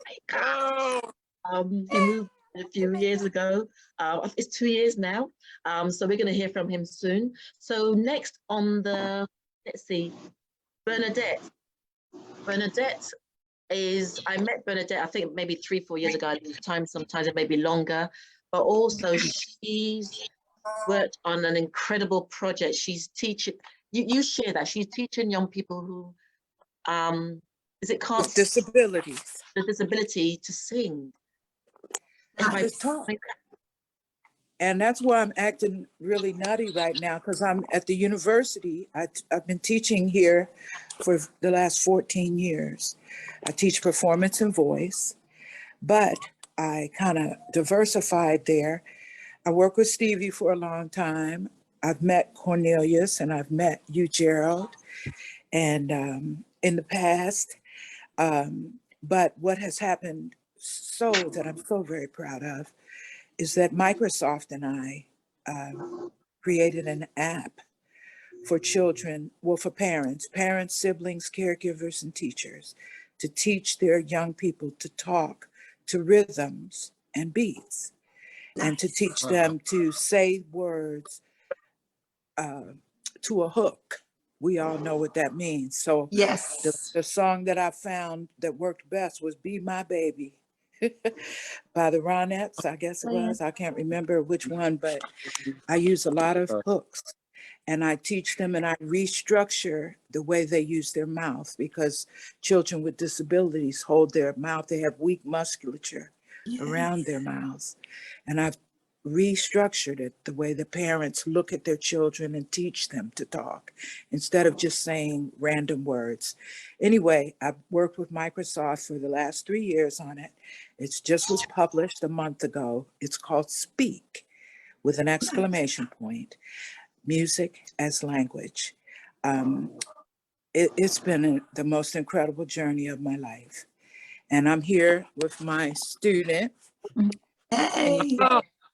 Speaker 1: He moved a few years ago. It's 2 years now. So we're going to hear from him soon. So next on the, let's see, Bernadette. Bernadette I met Bernadette, I think maybe 3-4 years ago. I lose time sometimes, it may be longer. But also she's worked on an incredible project. She's teaching, you share that, she's teaching young people who,
Speaker 8: With disabilities.
Speaker 1: the disability to sing.
Speaker 8: To talk. And that's why I'm acting really nutty right now, because I'm at the university. I've been teaching here for the last 14 years. I teach performance and voice, but I kind of diversified there. I worked with Stevie for a long time. I've met Cornelius and I've met you, Gerald, and in the past. But what has happened that I'm so very proud of is that Microsoft and I created an app for children, well, for parents, siblings, caregivers, and teachers to teach their young people to talk to rhythms and beats, and to teach them to say words to a hook. We all know what that means. So
Speaker 3: yes,
Speaker 8: the song that I found that worked best was Be My Baby by the Ronettes, I guess it was. I can't remember which one, but I use a lot of hooks, and I teach them and I restructure the way they use their mouth, because children with disabilities hold their mouth. They have weak musculature around their mouths. And I've restructured it the way the parents look at their children and teach them to talk instead of just saying random words. Anyway, I've worked with Microsoft for the last 3 years on it. It's just was published a month ago. It's called Speak with an exclamation point, music as language. It's been the most incredible journey of my life. And I'm here with my student.
Speaker 3: Hey.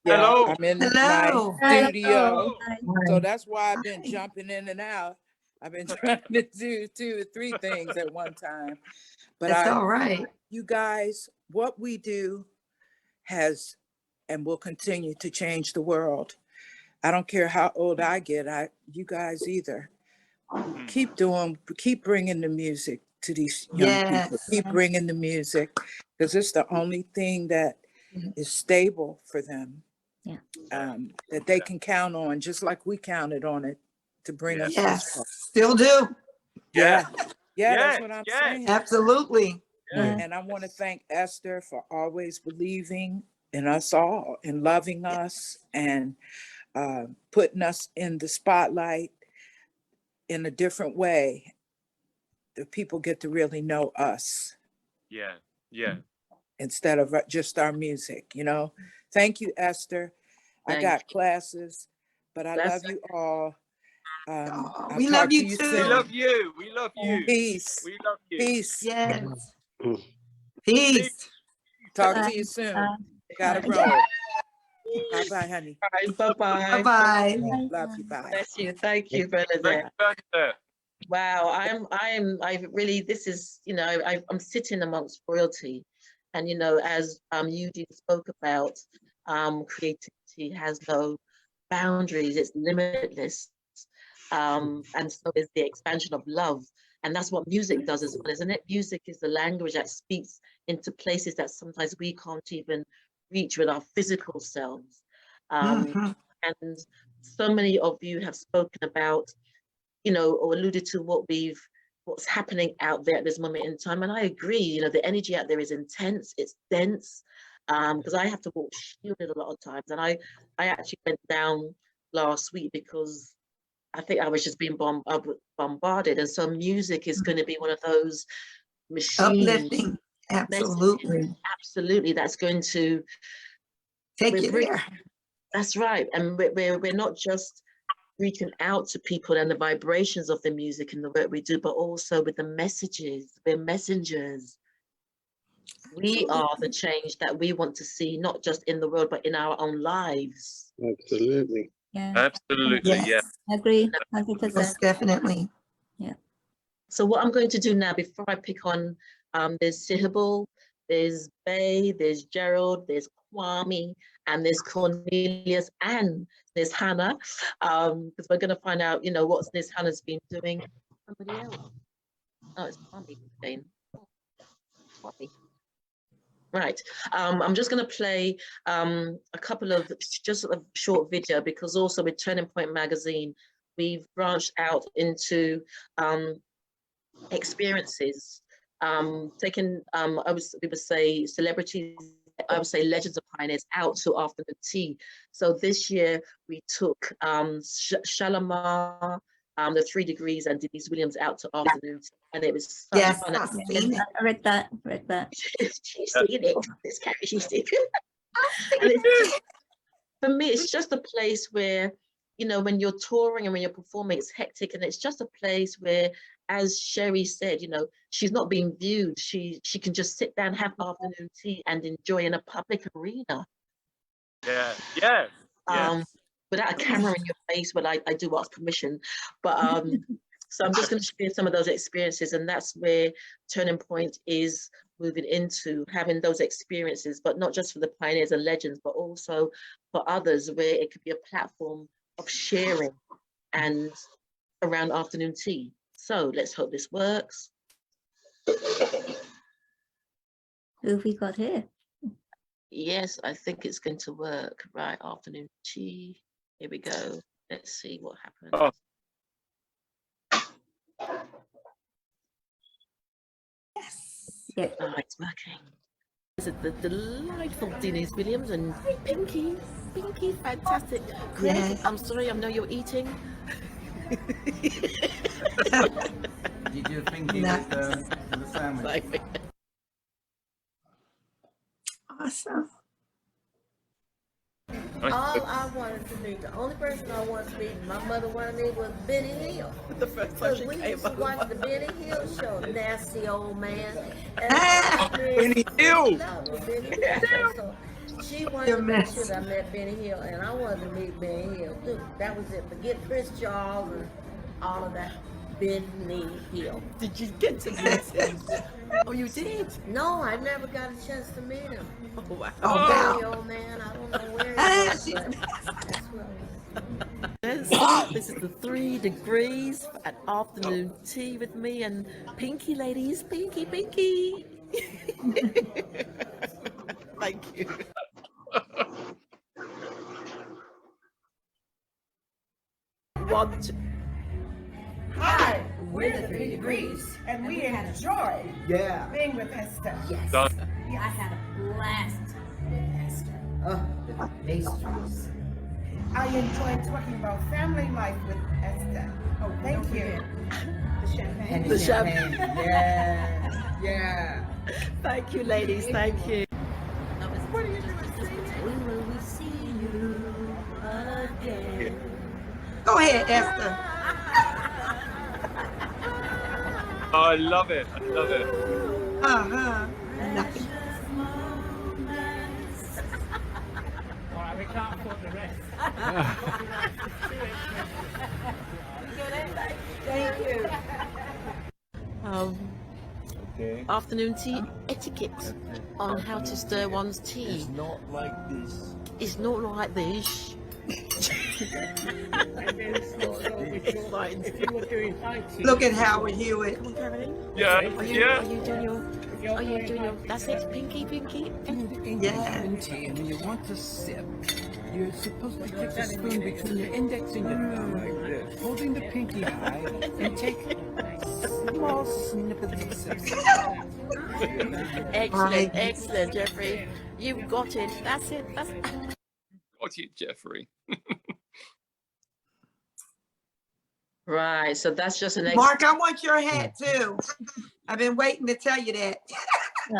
Speaker 8: Yeah,
Speaker 6: Hello.
Speaker 8: I'm in
Speaker 3: Hello.
Speaker 8: my studio.
Speaker 4: Hello.
Speaker 8: So that's why I've been jumping in and out. I've been trying to do 2 or 3 things at one time. But
Speaker 3: That's all right.
Speaker 8: You guys, what we do has and will continue to change the world. I don't care how old I get, you guys either. Keep bringing the music to these young people. Keep bringing the music, because it's the only thing that is stable for them.
Speaker 4: Yeah.
Speaker 8: That they can count on, just like we counted on it to bring us this far.
Speaker 3: Still do.
Speaker 8: Yeah, that's what I'm saying.
Speaker 3: Absolutely.
Speaker 4: Yeah.
Speaker 8: And I want to thank Esther for always believing in us all and loving us and putting us in the spotlight in a different way. The people get to really know us.
Speaker 6: Yeah.
Speaker 8: Instead of just our music, Thank you, Esther. I got classes, but I love you all.
Speaker 3: We love you too.
Speaker 6: We love you. We love you.
Speaker 8: Peace.
Speaker 6: We love you.
Speaker 8: Peace.
Speaker 3: Yes. Peace.
Speaker 8: Talk to you soon. Gotta roll. Bye-bye, honey.
Speaker 1: Bye-bye.
Speaker 3: Bye-bye.
Speaker 8: Love you. Bye.
Speaker 1: Bless you. Thank you, Bernadette. Wow, I really, this is, I'm sitting amongst royalty. And, as Eugene spoke about, creativity has no boundaries, it's limitless. And so is the expansion of love. And that's what music does as well, isn't it? Music is the language that speaks into places that sometimes we can't even reach with our physical selves. And so many of you have spoken about, or alluded to what's happening out there at this moment in time. And I agree, the energy out there is intense, it's dense, because I have to walk shielded a lot of times. And I actually went down last week because I think I was just being bombarded. And so music is going to be one of those machines.
Speaker 3: Uplifting.
Speaker 1: Absolutely. That's going to
Speaker 3: take you there.
Speaker 1: That's right. And we're not just reaching out to people and the vibrations of the music and the work we do, but also with the messages. We're messengers. We are the change that we want to see, not just in the world, but in our own lives.
Speaker 11: Absolutely.
Speaker 4: Yeah.
Speaker 6: Absolutely, yeah.
Speaker 4: Agree, 100%.
Speaker 3: Most definitely.
Speaker 4: Yeah.
Speaker 1: So what I'm going to do now, before I pick on, there's MdSihabul, there's Bay, there's Gerald, there's Kwame, and there's Cornelius, and there's Hannah, because we're going to find out, you know, what this Hannah's been doing. Somebody else. Oh, it's Kwame. Kwame. Right. I'm just going to play a couple of just a short video, because also with TurningPoint Magazine, we've branched out into experiences, taking we would say celebrities, I would say legends of pioneers out to afternoon tea. So this year we took Shalimar, the 3 Degrees, and Denise Williams out to afternoon tea, and it was such fun.
Speaker 4: I read that.
Speaker 1: She's seen it. This Carrie, she's seen it. And it's just, for me, it's just a place where, you know, when you're touring and when you're performing, it's hectic, and it's just a place where, as Scherrie said, you know, she's not being viewed. She can just sit down, have afternoon tea, and enjoy in a public arena.
Speaker 6: Yeah.
Speaker 1: Without a camera in your face, but I do ask permission. But so I'm just going to share some of those experiences, and that's where TurningPoint is moving into, having those experiences, but not just for the pioneers and legends, but also for others, where it could be a platform of sharing and around afternoon tea. So let's hope this works.
Speaker 4: Who have we got here?
Speaker 1: Yes, I think it's going to work. Right, afternoon tea. Here we go. Let's see what happens.
Speaker 6: Oh.
Speaker 1: Yes. Yeah. Oh, it's working. Is it the delightful Denise Williams and Pinky, fantastic. Craig,
Speaker 3: Yes.
Speaker 1: I'm sorry, I know you're eating.
Speaker 13: Did you Pinky with the sandwich?
Speaker 3: Awesome.
Speaker 14: All I wanted to meet, the only person I wanted to meet, my mother wanted me, was Benny Hill.
Speaker 1: The first time she
Speaker 14: we
Speaker 1: came
Speaker 14: used to
Speaker 1: up.
Speaker 14: watch the Benny Hill show, nasty old man.
Speaker 6: Benny Hill.
Speaker 14: So she wanted to make sure that I met Benny Hill, and I wanted to meet Benny Hill too. That was it. Forget Chris Charles and all of that. Benny Hill.
Speaker 1: Did you get to meet him? Oh, you did?
Speaker 14: No, I never got a chance to meet him.
Speaker 1: Oh, wow.
Speaker 14: Benny, old man, I don't know where he is, but that's where
Speaker 1: This is the 3 Degrees at afternoon tea with me and Pinky, ladies. Pinky. Thank you.
Speaker 15: Hi, we're the 3 Degrees, and we enjoy being with Esther.
Speaker 14: Yes.
Speaker 6: Done.
Speaker 14: Yeah, I had a blast with Esther. Oh, the pastries.
Speaker 15: I enjoyed talking about family life with Esther. Oh, thank you. The champagne.
Speaker 1: The champagne.
Speaker 15: Yeah.
Speaker 1: Thank you, ladies. Thank you.
Speaker 14: What are you doing? When will we see you again?
Speaker 3: Go ahead, Esther.
Speaker 6: I love it.
Speaker 3: Uh-huh.
Speaker 15: Alright, we can't afford the rest.
Speaker 14: Thank you.
Speaker 1: Afternoon tea etiquette on how to stir one's tea.
Speaker 13: It's not like this.
Speaker 1: It's not like this.
Speaker 3: Look at Howard Hewitt.
Speaker 1: Come on, Caroline.
Speaker 6: Yeah.
Speaker 1: Are you doing your? That's it, Pinky.
Speaker 3: Yeah.
Speaker 13: Tea, and when you want to sip, you're supposed to take the spoon between your index and your thumb like this, holding the pinky high, and take small snippets of sips.
Speaker 1: Excellent, Jeffrey. You've got it. That's it.
Speaker 6: Got it, Jeffrey.
Speaker 1: Right. So that's just an
Speaker 3: Mark, I want your hat too. I've been waiting to tell you that.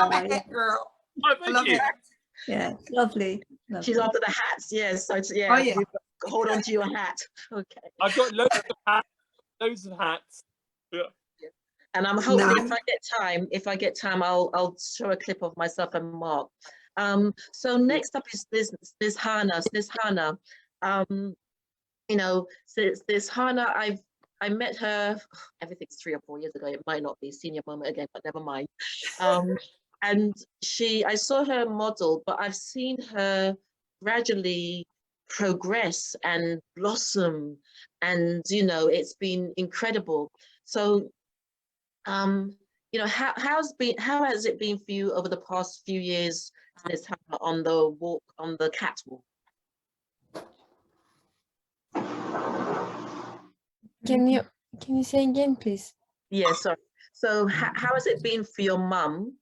Speaker 3: I'm a hat girl.
Speaker 6: Oh,
Speaker 3: I love
Speaker 6: thank you.
Speaker 3: hats.
Speaker 4: Yeah, lovely.
Speaker 1: She's after the hats. Yes. So yeah.
Speaker 3: Oh, yeah.
Speaker 1: We've hold on to your hat. Okay.
Speaker 6: I've got loads of hats. Loads of hats. Yeah.
Speaker 1: And I'm hoping if I get time, I'll show a clip of myself and Mark. So next up is this Hannah. You know, this Hannah, I met her, everything's 3 or 4 years ago. It might not be senior moment again, but never mind. And I saw her model, but I've seen her gradually progress and blossom, and you know, it's been incredible. So you know, how has it been for you over the past few years, Miss Hannah, on the catwalk?
Speaker 16: Can you say again, please?
Speaker 1: Yes, sorry. So how has it been for your mum,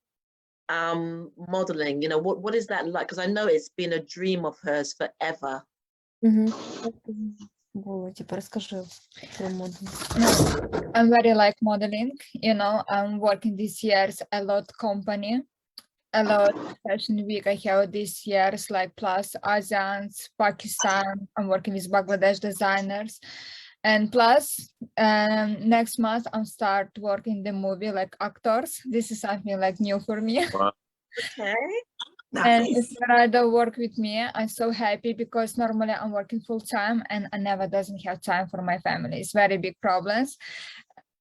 Speaker 1: modeling? You know, what is that like? Because I know it's been a dream of hers forever.
Speaker 16: I'm very like modeling, you know. I'm working this year's a lot company, a lot fashion week. I have this year's like plus ASEANs, Pakistan. I'm working with Bangladesh designers. And plus, next month I'm start working the movie like actors. This is something like new for me.
Speaker 6: Wow.
Speaker 1: Okay.
Speaker 16: And Esmeralda work with me. I'm so happy because normally I'm working full time and I never doesn't have time for my family. It's very big problems.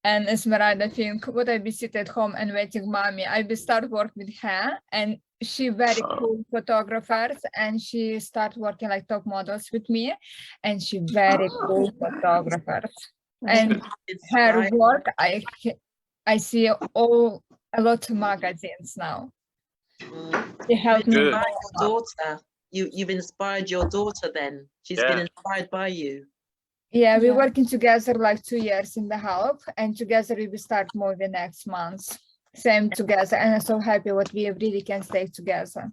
Speaker 16: And Esmeralda think, would I be sit at home and waiting mommy? I be start work with her, and she very cool photographers, and she start working like top models with me, and she very cool photographers. And her work, I see a lot of magazines now. She helped me.
Speaker 1: Your daughter. You've inspired your daughter then. She's been inspired by you.
Speaker 16: Yeah, we're working together like 2 years in the help, and together we will start movie next month. Same together, and I'm so happy what we really can stay together.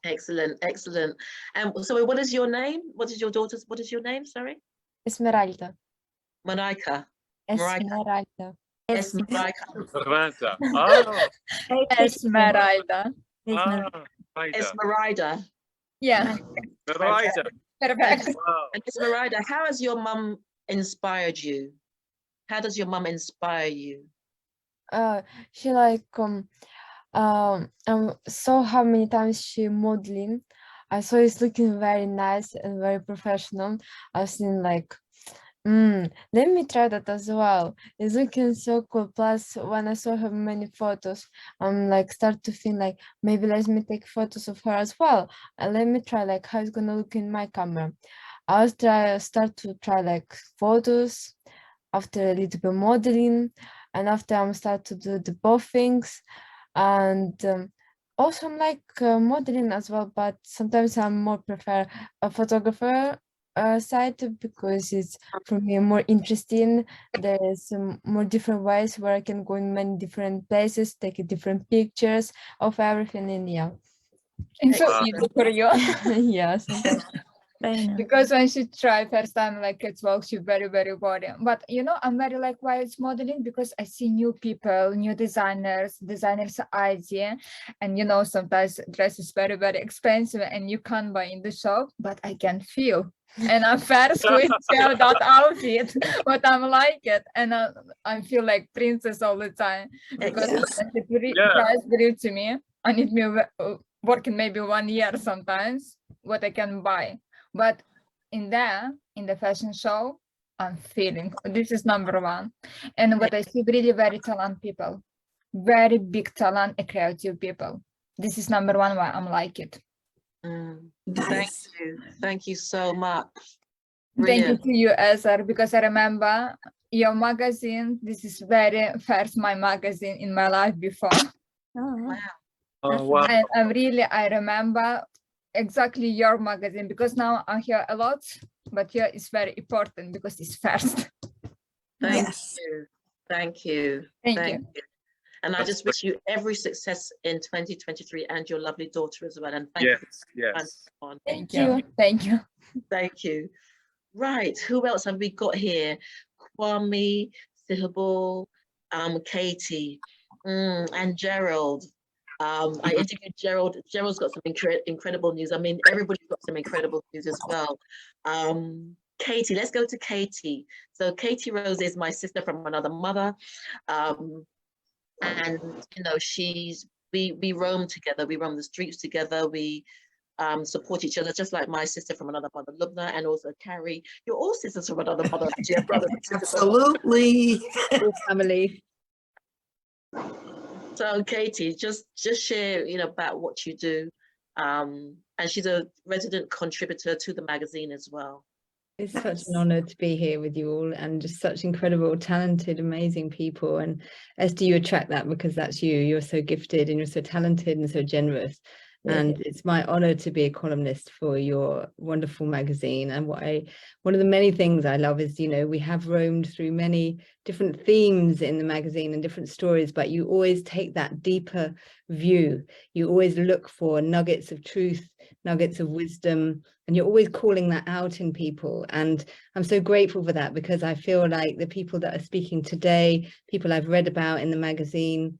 Speaker 1: Excellent, excellent. And so what is your name? What is your daughter's, what is your name, sorry?
Speaker 16: Esmeralda.
Speaker 1: Esmeralda.
Speaker 16: Esmeralda.
Speaker 6: Esmeralda. Oh.
Speaker 16: Esmeralda.
Speaker 1: Esmeralda.
Speaker 16: Yeah.
Speaker 6: Esmeralda.
Speaker 16: Perfect.
Speaker 6: Wow.
Speaker 1: And Esmeralda, how has your mum inspired you? How does your mum inspire you?
Speaker 16: She like saw how many times she modeling. I saw it's looking very nice and very professional. I was thinking like, let me try that as well. It's looking so cool. Plus, when I saw her many photos, I'm like start to feel like maybe let me take photos of her as well, and let me try like how it's gonna look in my camera. I was start to try like photos, after a little bit modeling, and after I'm start to do the both things, and also I'm like modeling as well, but sometimes I'm more prefer a photographer side because it's for me more interesting. There's more different ways where I can go in many different places, take different pictures of everything, and yeah. It's so easy for you. Yes. Because when she tried first time like it's well, she very boring. But you know, I'm very like why it's modeling, because I see new people, new designers idea, and you know, sometimes dress is very expensive and you can't buy in the shop, but I can feel. And I'm first going to sell that outfit, but I'm like it, and I feel like princess all the time because the price grew to me. I need me working maybe 1 year sometimes what I can buy. But in the fashion show, I'm feeling this is number one. And what I see really very talented people, very big talent and creative people. This is number one why I'm like it.
Speaker 1: Thank you so much.
Speaker 16: Brilliant. Thank you to you, Esther, because I remember your magazine. This is very first my magazine in my life before.
Speaker 1: Wow.
Speaker 6: Oh, wow.
Speaker 16: And I remember exactly your magazine, because now I hear a lot, but here is very important because it's first.
Speaker 1: Thank you. And I just wish you every success in 2023 and your lovely daughter as well. And thank you. Thank you. Right, who else have we got here? Kwame, MdSihabul, Katie, and Gerald. I interviewed Gerald. Gerald's got some incredible news. I mean, everybody's got some incredible news as well. Katie, let's go to Katie. So Katie Rose is my sister from another mother. And, you know, we roam together. We roam the streets together. We support each other, just like my sister from another mother, Lubna, and also Carrie. You're all sisters from another mother. Your brothers and sisters.
Speaker 3: Absolutely.
Speaker 17: Family.
Speaker 1: So Katie, just share, you know, about what you do. And she's a resident contributor to the magazine as well.
Speaker 17: It's such an honor to be here with you all, and just such incredible, talented, amazing people. And Esther, you attract that because that's you. You're so gifted and you're so talented and so generous. And it's my honor to be a columnist for your wonderful magazine. And one of the many things I love is, you know, we have roamed through many different themes in the magazine and different stories, but you always take that deeper view. You always look for nuggets of truth, nuggets of wisdom, and you're always calling that out in people. And I'm so grateful for that, because I feel like the people that are speaking today, people I've read about in the magazine,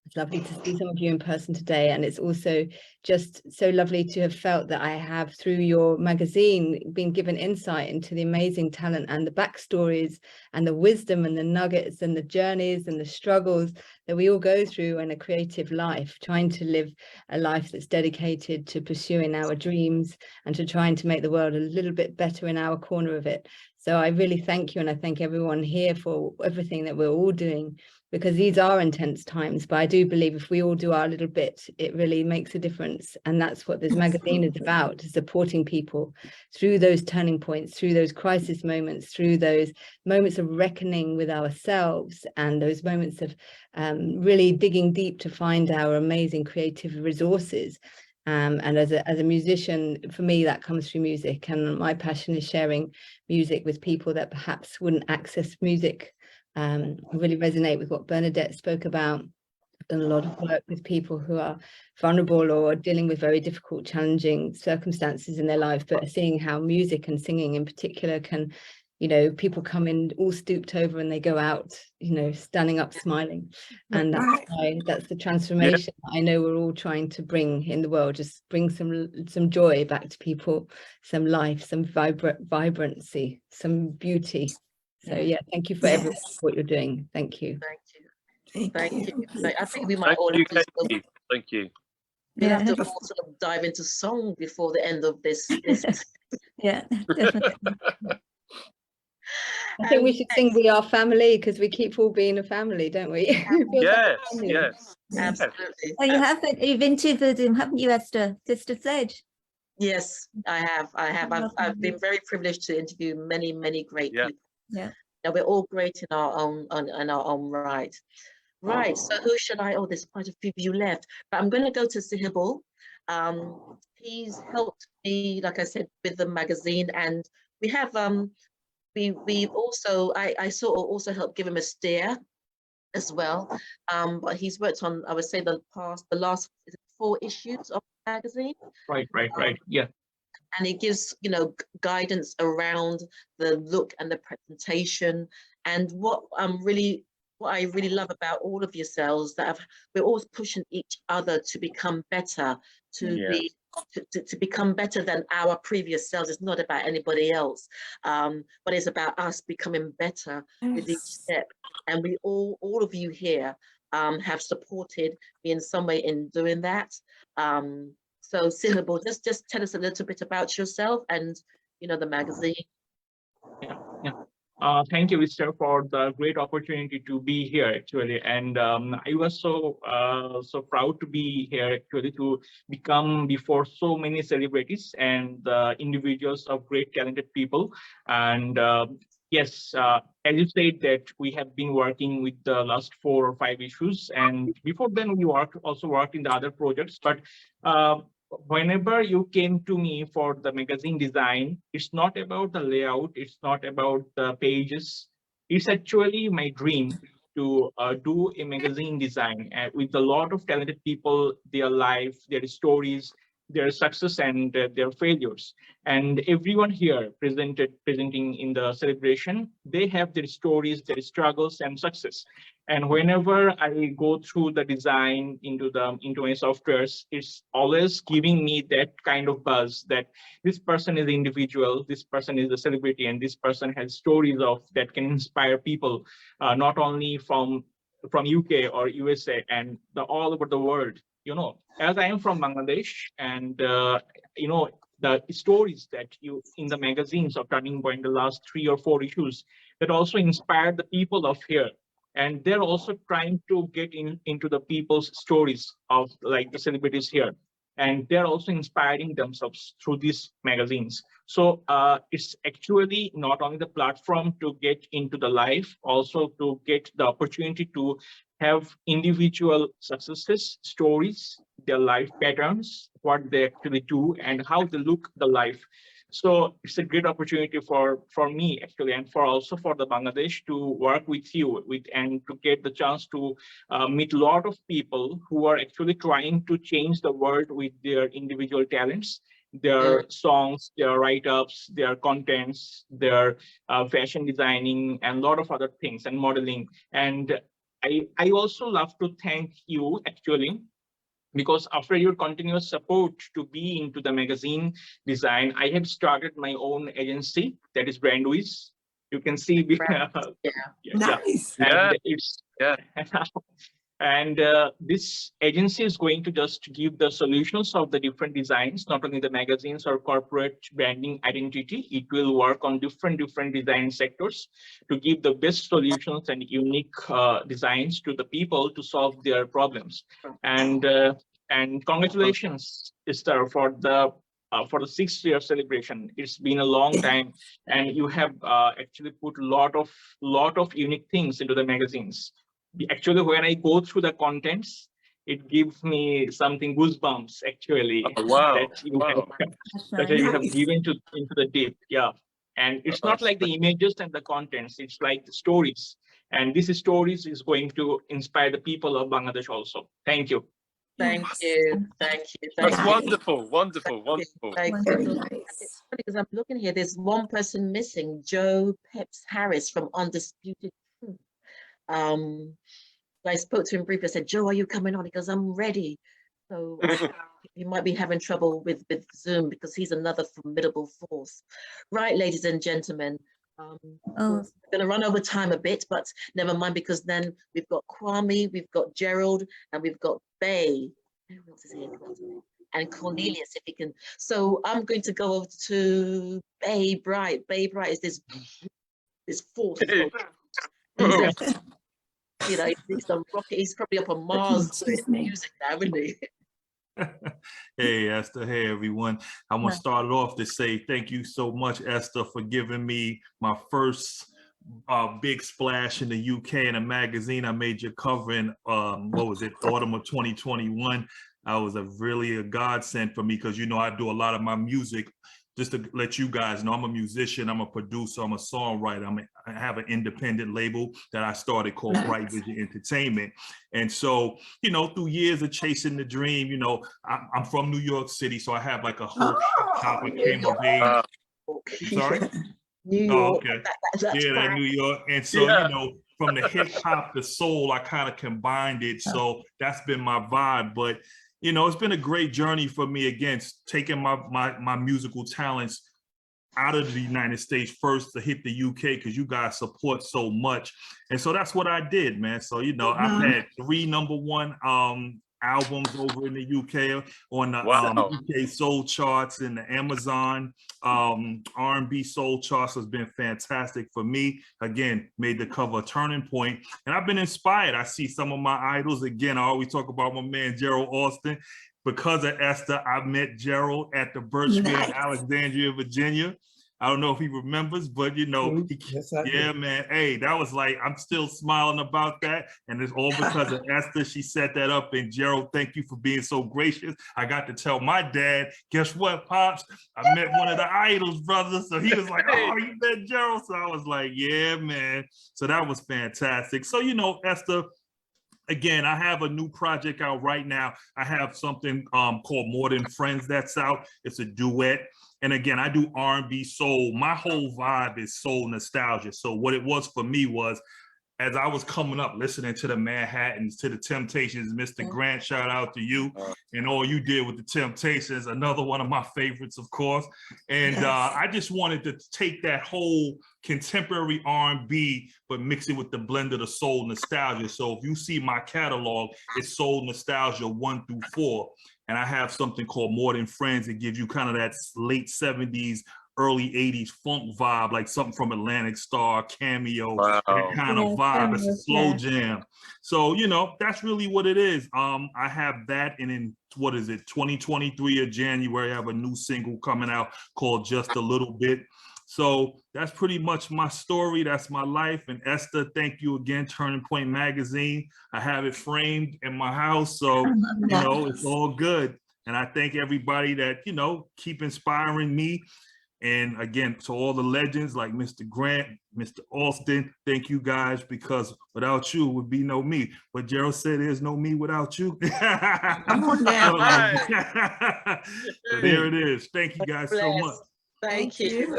Speaker 17: it's lovely to see some of you in person today. And it's also just so lovely to have felt that I have, through your magazine, been given insight into the amazing talent and the backstories and the wisdom and the nuggets and the journeys and the struggles that we all go through in a creative life, trying to live a life that's dedicated to pursuing our dreams and to trying to make the world a little bit better in our corner of it. So I really thank you, and I thank everyone here for everything that we're all doing, because these are intense times, but I do believe if we all do our little bit, it really makes a difference. And that's what this magazine is about, supporting people through those turning points, through those crisis moments, through those moments of reckoning with ourselves, and those moments of really digging deep to find our amazing creative resources. And as a musician, for me, that comes through music, and my passion is sharing music with people that perhaps wouldn't access music. I really resonate with what Bernadette spoke about. I've done a lot of work with people who are vulnerable or dealing with very difficult, challenging circumstances in their life, but seeing how music and singing in particular can, you know, people come in all stooped over and they go out, you know, standing up, smiling. And that's the transformation I know we're all trying to bring in the world, just bring some joy back to people, some life, some vibrancy, some beauty. So yeah, thank you for everything, what you're doing. Thank you.
Speaker 1: Thank you. I think we might all have to
Speaker 6: Thank you.
Speaker 1: We'll have to all sort of dive into song before the end of this.
Speaker 4: Yeah, definitely.
Speaker 17: I think we should sing "We Are Family" because we keep all being a family, don't we?
Speaker 6: Yes, yes,
Speaker 1: absolutely.
Speaker 4: Oh, you've interviewed him, haven't you, Esther? Sister Sledge.
Speaker 1: Yes, I have. I've been very privileged to interview many great people.
Speaker 4: Yeah.
Speaker 1: Now we're all great in our own right. Right. So who should I? Oh, there's quite a few of you left, but I'm going to go to MdSihabul. He's helped me, like I said, with the magazine, and we have we've also I sort of also helped give him a steer as well. But he's worked on, I would say, the last 4 issues of the magazine.
Speaker 18: Right. Yeah.
Speaker 1: And it gives, you know, guidance around the look and the presentation. And what I really love about all of yourselves, that we're always pushing each other to become better, to become better than our previous selves. It's not about anybody else, but it's about us becoming better with each step. And we all of you here have supported me in some way in doing that. So MdSihabul, just tell us a little bit about yourself and, you know, the magazine.
Speaker 18: Yeah. Thank you, Esther, for the great opportunity to be here, actually. And I was so proud to be here, actually, to become before so many celebrities and individuals of great talented people. And yes, as you said, that we have been working with the last 4 or 5 issues. And before then, we also worked in the other projects. But whenever you came to me for the magazine design, it's not about the layout, it's not about the pages. It's actually my dream to do a magazine design with a lot of talented people, their life, their stories, their success and their failures. And everyone here presenting in the celebration, they have their stories, their struggles and success. And whenever I go through the design into my softwares, it's always giving me that kind of buzz that this person is an individual, this person is a celebrity, and this person has stories that can inspire people, not only from UK or USA and all over the world. You know, as I am from Bangladesh, and you know, the stories that you in the magazines of Turning Point, the last 3 or 4 issues, that also inspired the people of here. And they're also trying to get into the people's stories of like the celebrities here. And they're also inspiring themselves through these magazines. So it's actually not only the platform to get into the life, also to get the opportunity to have individual successes, stories, their life patterns, what they actually do, and how they look the life. So it's a great opportunity for me actually, and also for the Bangladesh to work with you and to get the chance to meet a lot of people who are actually trying to change the world with their individual talents, their songs, their write-ups, their contents, their fashion designing, and a lot of other things, and modeling. And I also love to thank you actually, because after your continuous support to be into the magazine design, I have started my own agency, that is Brandwiz. You can see,
Speaker 3: Nice.
Speaker 18: And this agency is going to just give the solutions of the different designs, not only the magazines or corporate branding identity. It will work on different design sectors to give the best solutions and unique designs to the people to solve their problems. And congratulations, Esther, for the 6th year celebration. It's been a long time, and you have actually put a lot of unique things into the magazines. Actually, when I go through the contents, it gives me something goosebumps actually.
Speaker 6: Oh, wow.
Speaker 18: That you have given into the deep. Yeah. And it's not like the images and the contents, it's like the stories. And these stories is going to inspire the people of Bangladesh also. Thank you.
Speaker 1: Thank you.
Speaker 6: That's wonderful.
Speaker 1: Because I'm looking here, there's one person missing, Joe Peps Harris from Undisputed Truth. I spoke to him briefly. I said, Joe, are you coming on? He goes, I'm ready. So he might be having trouble with Zoom because he's another formidable force. Right, ladies and gentlemen, we're going to run over time a bit, but never mind, because then we've got Kwame, we've got Gerald, and we've got Bay. Who else is here? And Cornelius, if he can. So I'm going to go over to Bay Bright. Bay Bright is this force. You know, he's a rocket. He's probably up on Mars with music now, isn't he?
Speaker 10: Hey, Esther. Hey, everyone. I want to start it off to say thank you so much, Esther, for giving me my first big splash in the UK in a magazine. I made your cover in, what was it, autumn of 2021. I was really a godsend for me because, you know, I do a lot of my music. Just to let you guys know, I'm a musician, I'm a producer, I'm a songwriter. I have an independent label that I started called Bright Vision Entertainment. And so, you know, through years of chasing the dream, you know, I'm from New York City, so I have like a whole topic came of age. Sorry?
Speaker 1: New York.
Speaker 10: Okay. That New York. And so, you know, from the hip hop to soul, I kind of combined it. So that's been my vibe. But you know, it's been a great journey for me, again, taking my musical talents out of the United States first to hit the UK, because you guys support so much. And so that's what I did, man. So, you know, I've had 3 #1 albums over in the UK on the UK soul charts and the Amazon R&B soul charts. Has been fantastic for me. Again, made the cover Turning Point, and I've been inspired. I see some of my idols. Again, I always talk about my man Gerald Alston. Because of Esther, I met Gerald at the Birchfield in Alexandria, Virginia. I don't know if he remembers, but you know, man. Hey, that was like, I'm still smiling about that. And it's all because of Esther. She set that up. And Gerald, thank you for being so gracious. I got to tell my dad, guess what, Pops? I met one of the idols, brother. So he was like, oh, you met Gerald? So I was like, yeah, man. So that was fantastic. So, you know, Esther, again, I have a new project out right now. I have something called More Than Friends that's out. It's a duet. And again, I do R&B soul. My whole vibe is soul nostalgia. So what it was for me was, as I was coming up, listening to the Manhattans, to the Temptations, Mr. Grant, shout out to you, and all you did with the Temptations, another one of my favorites, of course. And I just wanted to take that whole contemporary R&B, but mix it with the blend of the soul nostalgia. So if you see my catalog, it's soul nostalgia 1 through 4. And I have something called More Than Friends. It gives you kind of that late 70s, early 80s funk vibe, like something from Atlantic Star, Cameo, that kind of vibe. It's a slow jam. So, you know, that's really what it is. I have that, and in, what is it, 2023 of January, I have a new single coming out called Just a Little Bit. So that's pretty much my story. That's my life. And Esther, thank you again, Turning Point Magazine. I have it framed in my house. So, you know, it's all good. And I thank everybody that, you know, keep inspiring me. And again, to all the legends like Mr. Grant, Mr. Alston, thank you guys, because without you would be no me. But Gerald said there's no me without you.
Speaker 3: Come on now.
Speaker 10: So there it is. Thank you guys so much.
Speaker 1: Thank you.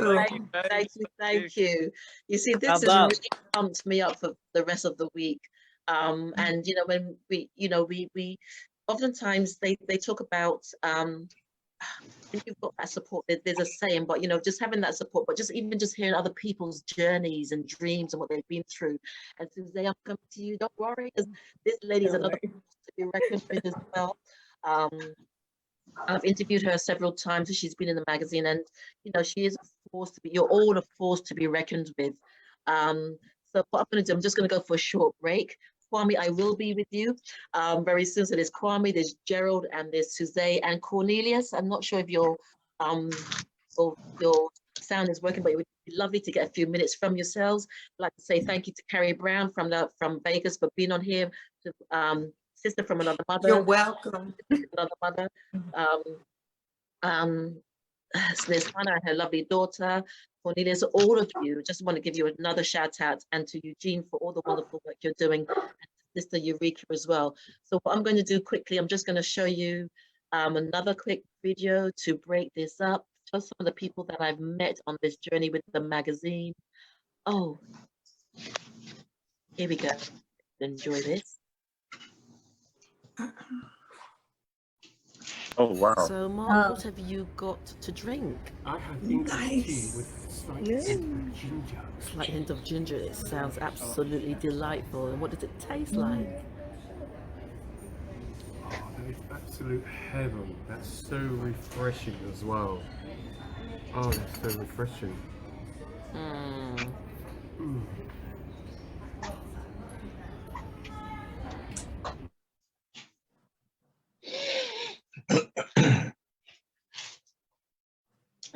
Speaker 1: Thank you. You see, this has really pumped me up for the rest of the week. And you know, when we oftentimes they talk about if you've got that support, there's a saying, but you know, just having that support, but just even just hearing other people's journeys and dreams and what they've been through. And Susaye, I'm coming to you, don't worry, because this lady's another person to be reckoned with as well. I've interviewed her several times. She's been in the magazine, and you know, she is a force to be, you're all a force to be reckoned with. So what I'm going to do, I'm just going to go for a short break. Kwame, I will be with you very soon. So there's Kwame, there's Gerald, and there's Susaye and Cornelius. I'm not sure if your sound is working, but it would be lovely to get a few minutes from yourselves. I'd like to say thank you to Carrie Brown from Vegas for being on here. To, sister from another mother.
Speaker 3: You're welcome.
Speaker 1: Another mother. So there's Hannah and her lovely daughter, Cornelius, all of you. Just want to give you another shout out, and to Eugene for all the wonderful work you're doing, and to Sister Eurekah as well. So what I'm going to do quickly, I'm just going to show you another quick video to break this up. Just some of the people that I've met on this journey with the magazine. Oh, here we go. Enjoy this.
Speaker 6: Oh, wow.
Speaker 14: So, Mark, what have you got to drink?
Speaker 13: I have English tea with slight hint of ginger.
Speaker 14: Slight hint of ginger. It sounds absolutely delightful. And what does it taste like?
Speaker 13: Oh, that is absolute heaven. That's so refreshing as well. Oh, that's so refreshing.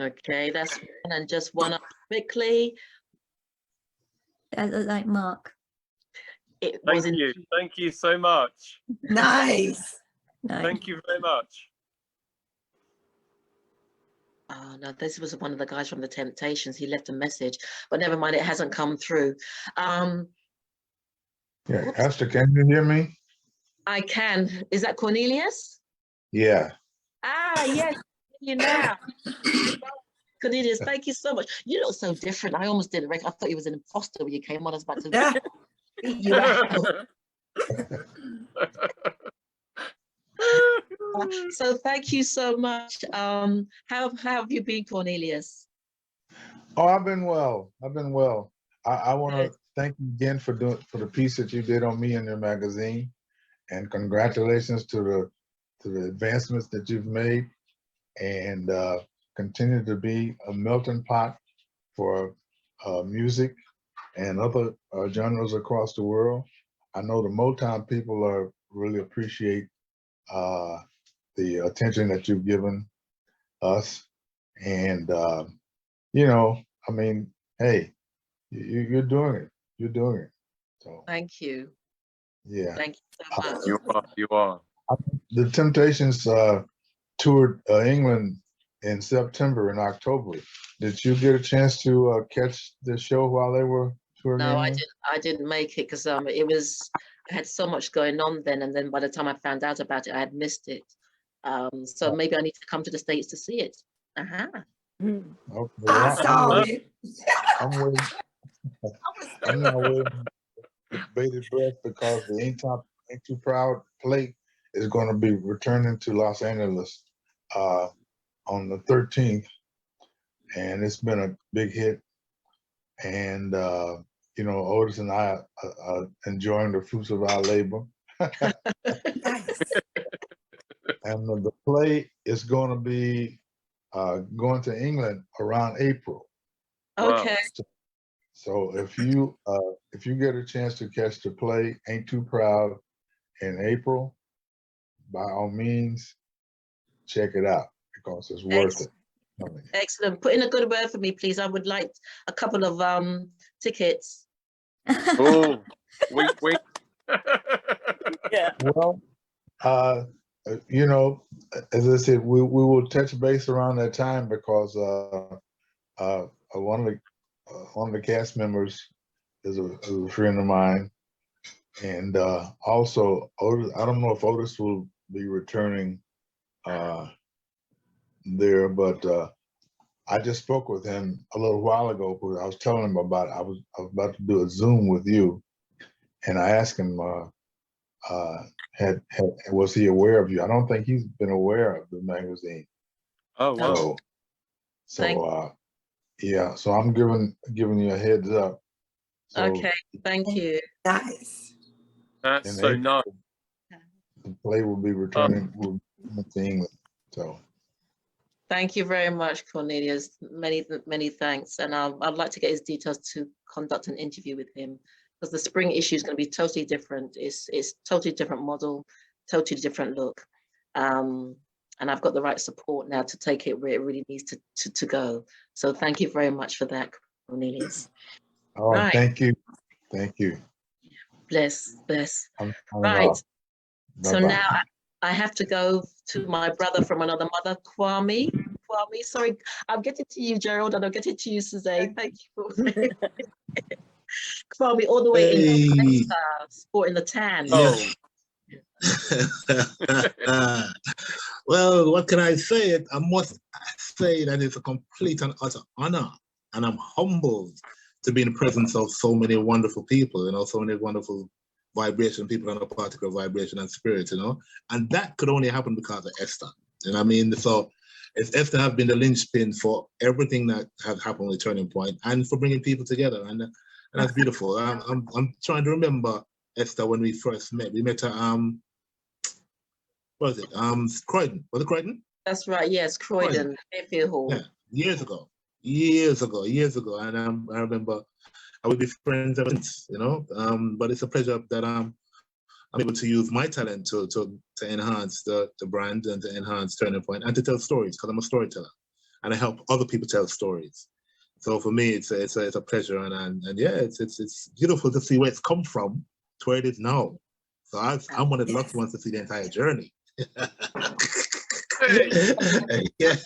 Speaker 1: Okay, that's one, and just one up quickly.
Speaker 4: Like Mark.
Speaker 6: Thank you so much.
Speaker 3: Nice.
Speaker 6: Thank you very much.
Speaker 1: Oh no, this was one of the guys from the Temptations. He left a message, but never mind, it hasn't come through.
Speaker 19: Yeah, Esther, can you hear me?
Speaker 1: I can. Is that Cornelius?
Speaker 19: Yeah.
Speaker 1: Ah, yes, you now. Cornelius, thank you so much. You look so different. I almost didn't reckon. I thought you was an imposter when you came on. I was about to beat you out. So thank you so much. How have you been, Cornelius?
Speaker 19: Oh, I've been well. I've been well. I want to thank you again for the piece that you did on me in your magazine, and congratulations to the advancements that you've made, and continue to be a melting pot for music and other genres across the world. I know the Motown people really appreciate the attention that you've given us, and you know, I mean, hey, you're doing it. You're doing it. So
Speaker 1: thank you.
Speaker 19: Yeah.
Speaker 1: Thank you so much.
Speaker 6: You are.
Speaker 19: The Temptations toured England in September and October. Did you get a chance to catch the show while they were touring?
Speaker 1: No,
Speaker 19: England?
Speaker 1: I didn't make it because it was I had so much going on then, and then by the time I found out about it, I had missed it. So maybe I need to come to the States to see it.
Speaker 19: Okay,
Speaker 3: I saw it.
Speaker 19: I'm waiting. I'm not waiting with bated breath because the Ain't Too Proud plate is going to be returning to Los Angeles on the 13th, and it's been a big hit. And you know, Otis and I are enjoying the fruits of our labor. And the play is going to be going to England around April.
Speaker 1: Okay.
Speaker 19: So if you get a chance to catch the play Ain't Too Proud in April, by all means, check it out because it's worth it.
Speaker 1: Excellent. Put in a good word for me, please. I would like a couple of tickets.
Speaker 6: Oh, wait.
Speaker 1: Yeah.
Speaker 19: Well, you know, as I said, we will touch base around that time because one of the cast members is a friend of mine, and also Otis. I don't know if Otis will be returning there, but I just spoke with him a little while ago because I was telling him about it. I was about to do a Zoom with you, and I asked him, was he aware of you? I don't think he's been aware of the magazine.
Speaker 6: Oh wow!
Speaker 19: So yeah. So I'm giving you a heads up. So
Speaker 1: Okay, thank you.
Speaker 3: Nice.
Speaker 6: That's so nice.
Speaker 19: The play will be returning to England. So.
Speaker 1: Thank you very much, Cornelius. Many thanks. And I'd like to get his details to conduct an interview with him because the spring issue is going to be totally different. It's totally different model, totally different look. And I've got the right support now to take it where it really needs to go. So thank you very much for that, Cornelius.
Speaker 19: All right. Thank you. Thank you.
Speaker 1: Bless.
Speaker 19: I'm
Speaker 1: Right.
Speaker 19: off.
Speaker 1: So
Speaker 19: Bye-bye.
Speaker 1: now I have to go to my brother from another mother, Kwame. Sorry, I'll get it to you, Gerald, and I'll get it to you, Susaye. Thank you. Kwame, all the way in sporting the tan.
Speaker 20: Yes. Well, what can I say? I must say that it's a complete and utter honor, and I'm humbled to be in the presence of so many wonderful people, you know, so many wonderful vibration, people on a particular vibration and spirit, you know, and that could only happen because of Esther. And I mean, so it's Esther have been the linchpin for everything that has happened with Turning Point and for bringing people together, and that's beautiful. I'm trying to remember Esther when we first met. We met at what was it? Croydon. Was it Croydon?
Speaker 1: That's right. Yes, Croydon, Fairfield Hall.
Speaker 20: Yeah, years ago, and I remember. I would be friends ever since, you know. But it's a pleasure that I'm able to use my talent to enhance the brand and to enhance Turning Point and to tell stories because I'm a storyteller, and I help other people tell stories. So for me, it's a pleasure, and yeah, it's beautiful to see where it's come from to where it is now. So I'm one of the lucky ones to see the entire journey.
Speaker 1: Yeah.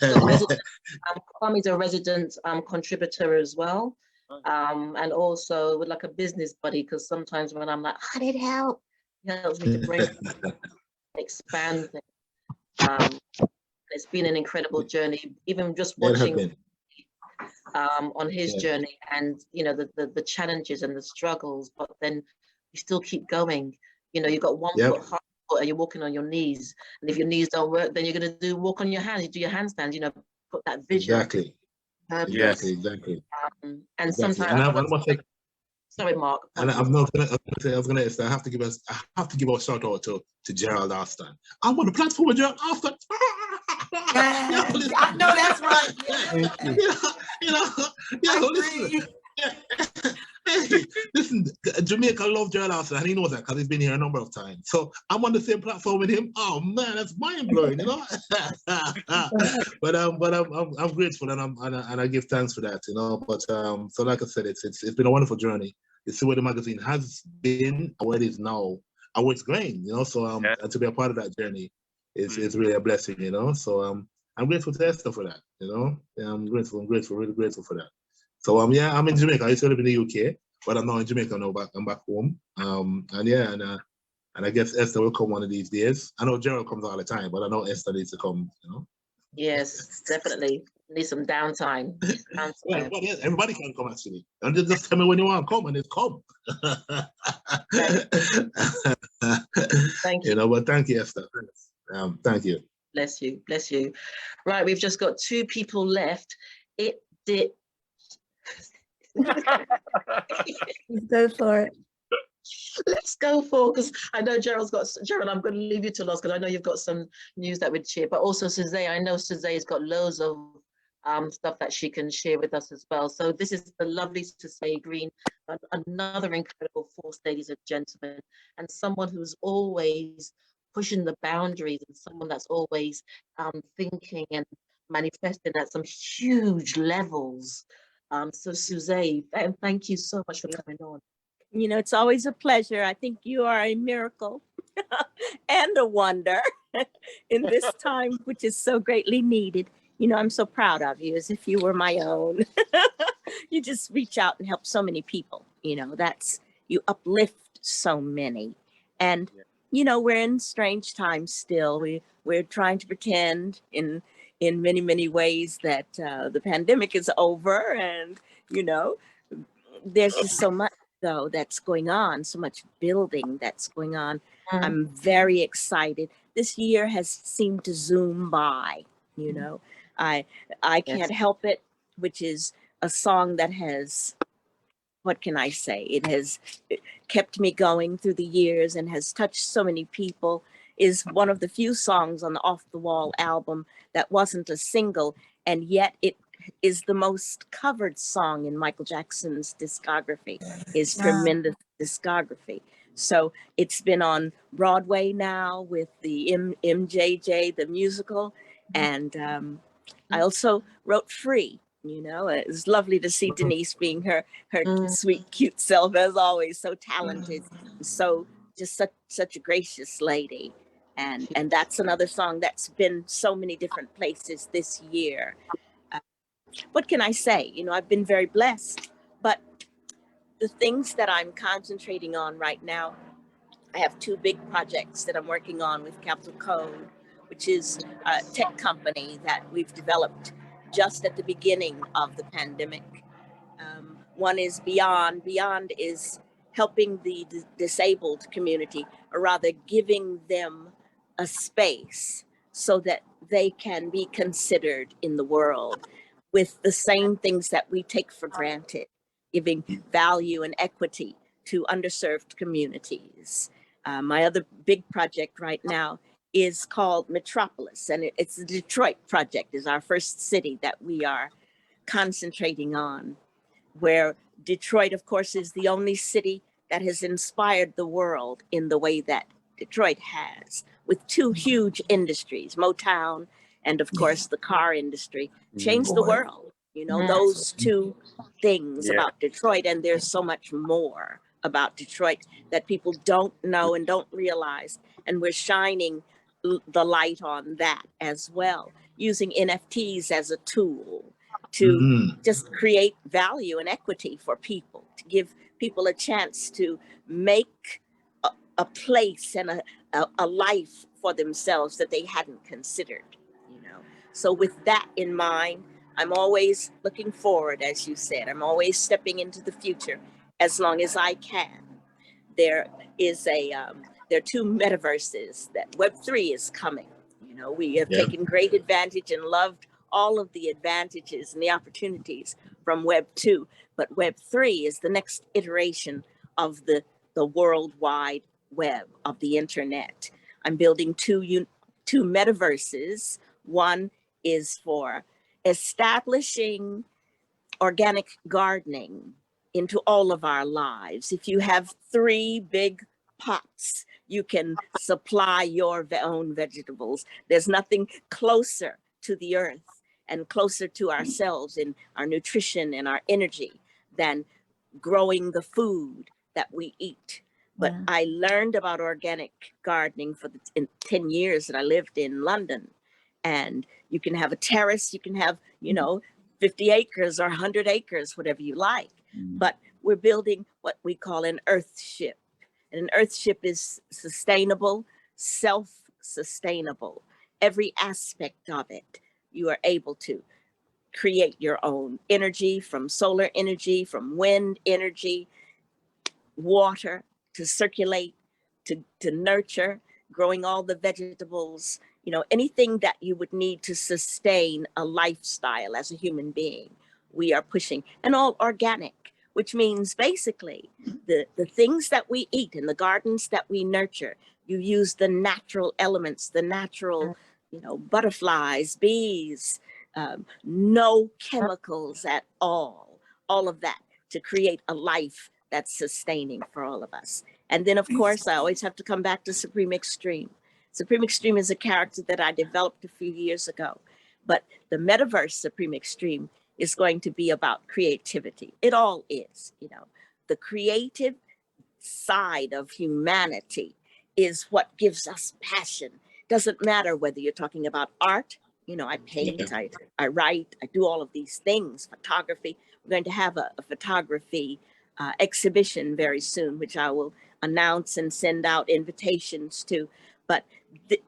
Speaker 1: Kwame's a resident contributor as well. And also with like a business buddy, because sometimes when I'm like, I need help, he helps me to bring expand things. It's been an incredible journey, even just watching on his journey, and you know the challenges and the struggles, but then you still keep going. You know, you've got one foot hard and you're walking on your knees, and if your knees don't work, then you're going to walk on your hands. You do your handstands. You know, put that vision.
Speaker 20: Exactly. Exactly.
Speaker 1: And sometimes,
Speaker 20: and
Speaker 1: sorry, Mark.
Speaker 20: And I was gonna say I have to give a shout out to Gerald Alston. I'm on the platform with Gerald Alston.
Speaker 3: I know that's right.
Speaker 20: Listen, Jamaica love Gerald Alston, and he knows that because he's been here a number of times. So I'm on the same platform with him. Oh man, that's mind blowing, you know. But I'm grateful, and I give thanks for that, you know. But so like I said, it's been a wonderful journey. You see where the magazine has been, where it is now, and where it's going, you know. So and to be a part of that journey is really a blessing, you know. So I'm grateful to Esther for that, you know. I'm grateful, really grateful for that. So yeah, I'm in Jamaica. I used to live in the UK, but I'm not in Jamaica now. I'm back home. And I guess Esther will come one of these days. I know Gerald comes all the time, but I know Esther needs to come.
Speaker 1: Yes, definitely. Need some downtime.
Speaker 20: Well, everybody can come actually. And just tell me when you want to come, and it's come.
Speaker 1: Thank you.
Speaker 20: But thank you, Esther. Thank you.
Speaker 1: Bless you, bless you. Right, we've just got 2 people left. It did.
Speaker 4: Go for it.
Speaker 1: Let's go for, because I know Gerald, I'm going to leave you to last because I know you've got some news that would share, but also Susaye, I know Susaye's got loads of stuff that she can share with us as well. So this is the lovely Susaye Greene, another incredible force, ladies and gentlemen, and someone who's always pushing the boundaries and someone that's always thinking and manifesting at some huge levels. So Susaye, thank you so much for coming on.
Speaker 9: It's always a pleasure. I think you are a miracle and a wonder in this time, which is so greatly needed. I'm so proud of you, as if you were my own. You just reach out and help so many people. You uplift so many. And, we're in strange times still. We're trying to pretend in many, many ways that the pandemic is over. And, there's just so much, though, that's going on, so much building that's going on. I'm very excited. This year has seemed to zoom by, I can't help it, which is a song that has, what can I say? It has kept me going through the years and has touched so many people, is one of the few songs on the Off the Wall album that wasn't a single, and yet it is the most covered song in Michael Jackson's discography, his tremendous discography. So it's been on Broadway now with the MJJ, the musical, and I also wrote Free. It was lovely to see Denise being her sweet, cute self, as always, so talented, so just such a gracious lady. And that's another song that's been so many different places this year. What can I say? I've been very blessed, but the things that I'm concentrating on right now, I have 2 big projects that I'm working on with Capital Code, which is a tech company that we've developed just at the beginning of the pandemic. One is Beyond. Beyond is helping the disabled community, or rather giving them a space so that they can be considered in the world with the same things that we take for granted, giving value and equity to underserved communities. My other big project right now is called Metropolis, and it's the Detroit project, is our first city that we are concentrating on, where Detroit, of course, is the only city that has inspired the world in the way that Detroit has, with 2 huge industries, Motown and, of course, the car industry, changed the world. Those 2 things about Detroit, and there's so much more about Detroit that people don't know and don't realize, and we're shining the light on that as well, using NFTs as a tool to just create value and equity for people, to give people a chance to make a place and a life for themselves that they hadn't considered. So with that in mind, I'm always looking forward, as you said. I'm always stepping into the future as long as I can. There are 2 metaverses that Web3 is coming. We have taken great advantage and loved all of the advantages and the opportunities from Web 2, but Web 3 is the next iteration of the worldwide web of the internet. I'm building 2 metaverses. One is for establishing organic gardening into all of our lives. If you have 3 big pots, you can supply your own vegetables. There's nothing closer to the earth and closer to ourselves in our nutrition and our energy than growing the food that we eat. But I learned about organic gardening in 10 years that I lived in London. And you can have a terrace, you can have, 50 acres or 100 acres, whatever you like. But we're building what we call an earth ship. And an earth ship is sustainable, self-sustainable. Every aspect of it, you are able to create your own energy, from solar energy, from wind energy, water to circulate, to nurture, growing all the vegetables, you know, anything that you would need to sustain a lifestyle as a human being, we are pushing, and all organic, which means basically the things that we eat in the gardens that we nurture, you use the natural elements, the natural, you know, butterflies, bees, no chemicals at all of that to create a life that's sustaining for all of us. And then, of course, I always have to come back to Supreme Extreme. Supreme Extreme is a character that I developed a few years ago, but the metaverse Supreme Extreme is going to be about creativity. It all is, you know, the creative side of humanity is what gives us passion. Doesn't matter whether you're talking about art, you know, I paint, I write, I do all of these things, photography. We're going to have a photography exhibition very soon, which I will announce and send out invitations to. But the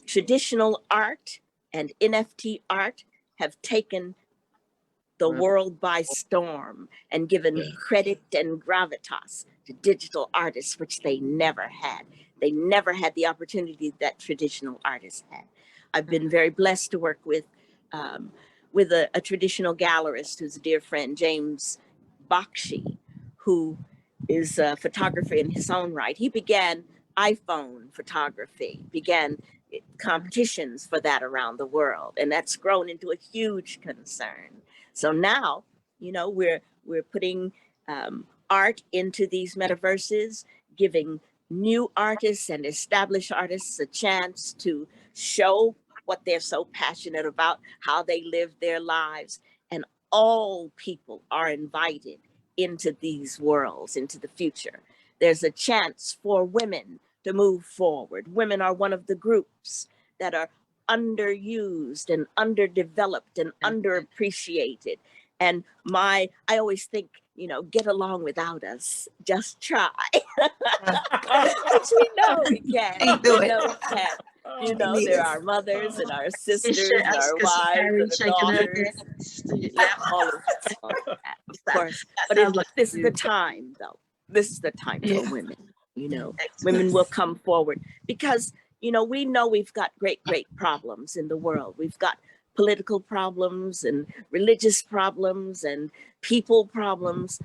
Speaker 9: traditional art and NFT art have taken the world by storm and given credit and gravitas to digital artists, which they never had. They never had the opportunity that traditional artists had. I've been very blessed to work with a traditional gallerist who's a dear friend, James Bakshi, who is a photographer in his own right. He began iPhone photography, began competitions for that around the world, and that's grown into a huge concern. So now, you know, we're putting art into these metaverses, giving new artists and established artists a chance to show what they're so passionate about, how they live their lives, and all people are invited into these worlds, into the future. There's a chance for women to move forward. Women are one of the groups that are underused and underdeveloped and underappreciated. And I always think, you know, get along without us, just try. Which we know we can. We know we can. You know, there are mothers and our sisters and our wives and our daughters. Yeah, all of that, of course. But this is the time, though. This is the time for women. You know, women will come forward because, you know, we know we've got great problems in the world. We've got political problems and religious problems and people problems,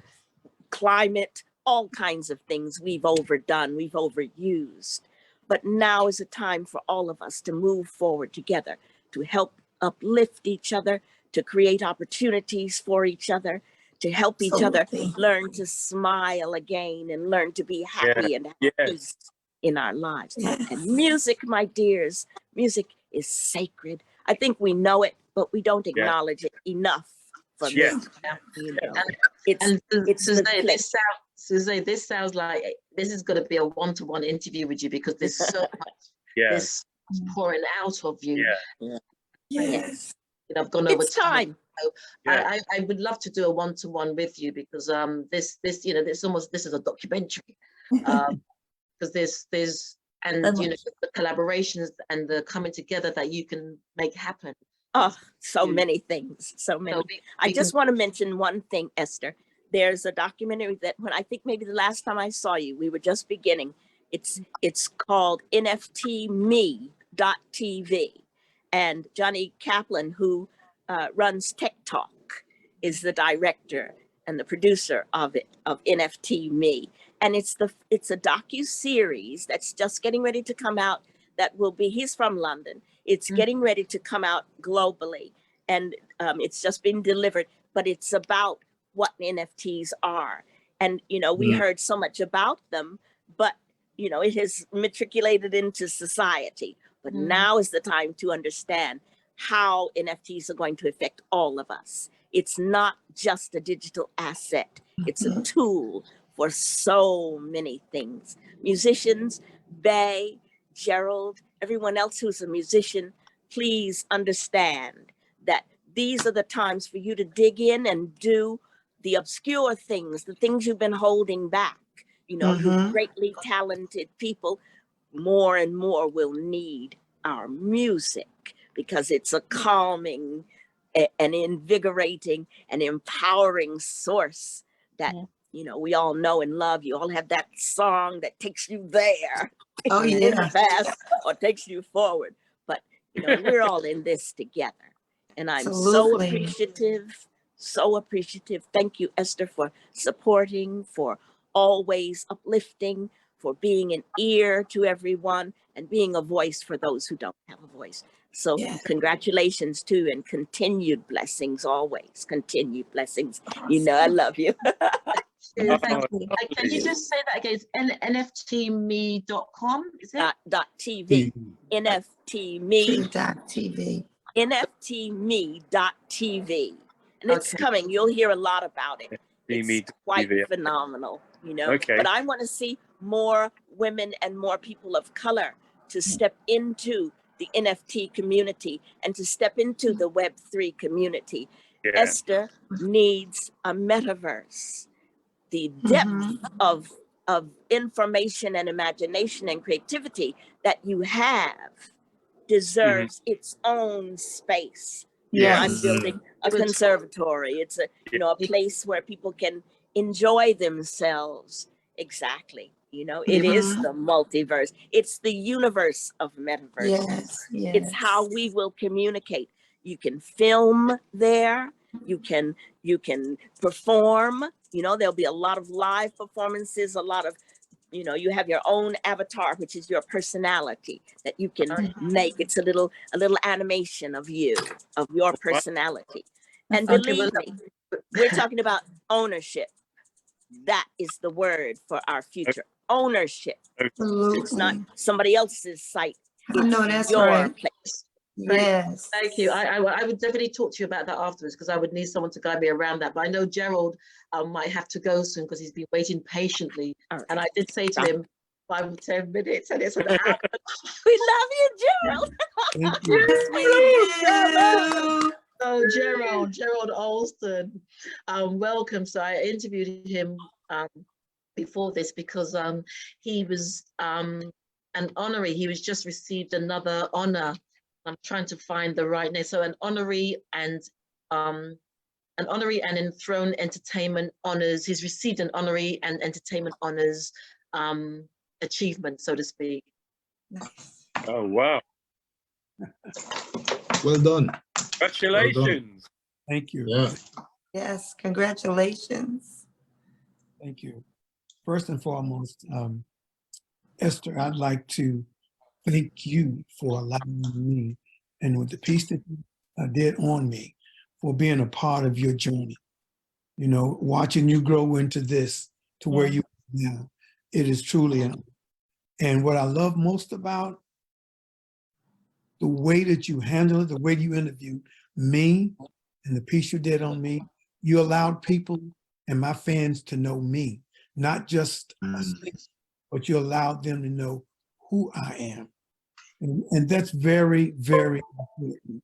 Speaker 9: climate, all kinds of things we've overdone, we've overused. But now is a time for all of us to move forward together, to help uplift each other, to create opportunities for each other, to help each other learn to smile again and learn to be happy and have peace in our lives. And music, my dears, music is sacred. I think we know it, but we don't acknowledge it enough. For me. You know, it's
Speaker 1: Susaye, this sounds like this is going to be a one-to-one interview with you because there's so much this pouring out of you.
Speaker 9: Yes.
Speaker 1: You know, I've gone over
Speaker 9: time.
Speaker 1: So I would love to do a one-to-one with you because this you know, this is a documentary because there's and you know, the collaborations and the coming together that you can make happen.
Speaker 9: Oh, so many things, so many. So I just want to mention one thing, Esther. There's a documentary that when I think maybe the last time I saw you, we were just beginning. It's called NFTme.tv. And Johnny Kaplan, who runs Tech Talk, is the director and the producer of it, of NFT Me. And it's a docu-series that's just getting ready to come out that will be, he's from London. It's getting ready to come out globally. And it's just been delivered, but it's about what NFTs are. And, you know, we heard so much about them, but, you know, it has matriculated into society. But now is the time to understand how NFTs are going to affect all of us. It's not just a digital asset. It's a tool for so many things. Musicians, Bay, Gerald, everyone else who's a musician, please understand that these are the times for you to dig in and do the obscure things, the things you've been holding back. You know, you greatly talented people, more and more will need our music because it's a calming and invigorating and empowering source that, you know, we all know and love. You all have that song that takes you there in the past or takes you forward. But, you know, we're all in this together. And I'm so appreciative, so appreciative. Thank you, Esther, for supporting, for always uplifting, for being an ear to everyone and being a voice for those who don't have a voice. So congratulations too, and continued blessings always. Continued blessings. You know, I love you.
Speaker 1: Thank you. Can you just say that again? It's nftme.com, is it?
Speaker 9: .tv. nftme.tv. nftme.tv. And it's coming. You'll hear a lot about it. It's quite phenomenal, you know. But I want to see more women and more people of color to step into the NFT community and to step into the Web3 community. Esther needs a metaverse. The depth of information and imagination and creativity that you have deserves its own space. I'm building a conservatory. It's a, you know, a place where people can enjoy themselves. Exactly. You know, it is the multiverse. It's the universe of metaverses. It's how we will communicate. You can film there. You can perform. You know, there'll be a lot of live performances, a lot of, you know, you have your own avatar, which is your personality that you can make. It's a little animation of you, of your personality. And believe me, we're talking about ownership. That is the word for our future. Ownership. It's not somebody else's site. It's your place.
Speaker 1: Yes. Thank you. I would definitely talk to you about that afterwards because I would need someone to guide me around that. But I know Gerald might have to go soon because he's been waiting patiently. And I did say to him 5 or 10 minutes and it's an hour.
Speaker 9: We love you, Gerald.
Speaker 1: Thank you. Yes, we do. So Gerald Alston, welcome. So I interviewed him before this because he was an honoree. He was just received another honor. I'm trying to find the right name. So an honoree and enthroned entertainment honors. He's received an honoree and entertainment honors achievement, so to speak.
Speaker 6: Nice. Oh wow!
Speaker 20: Well done.
Speaker 6: Congratulations.
Speaker 20: Well done.
Speaker 7: Thank you.
Speaker 20: Yeah.
Speaker 3: Yes, congratulations.
Speaker 7: Thank you. First and foremost, Esther, I'd like to thank you for allowing me and with the piece that you did on me for being a part of your journey. You know, watching you grow into this to where you are now, it is truly an honor. And what I love most about the way that you handle it, the way you interviewed me and the piece you did on me, you allowed people and my fans to know me, not just a singer, but you allowed them to know who I am. And that's very, very important.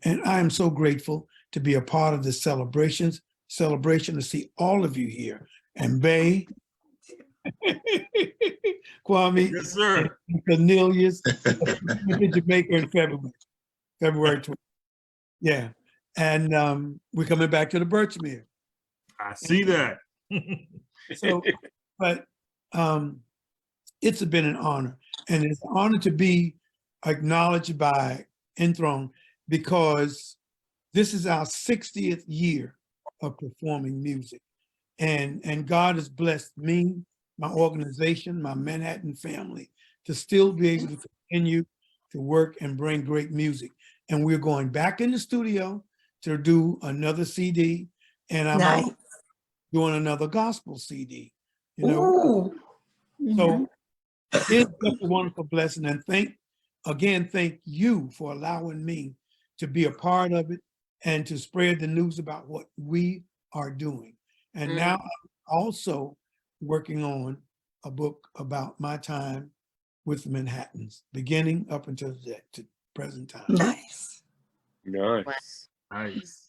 Speaker 7: And I am so grateful to be a part of the celebration to see all of you here. And Bay, Kwame,
Speaker 10: yes, sir.
Speaker 7: and Cornelius, in Jamaica in February 20th. Yeah. And we're coming back to the Birchmere.
Speaker 10: I see that.
Speaker 7: So, but it's been an honor. And it's an honor to be acknowledged by Enthroned because this is our 60th year of performing music. And God has blessed me, my organization, my Manhattan family, to still be able to continue to work and bring great music. And we're going back in the studio to do another CD. And I'm also doing another gospel CD, you know. So it's just a wonderful blessing. And thank you for allowing me to be a part of it and to spread the news about what we are doing. And now I'm also working on a book about my time with the Manhattans, beginning up until the present time.
Speaker 3: Nice.
Speaker 6: Nice.
Speaker 10: Nice.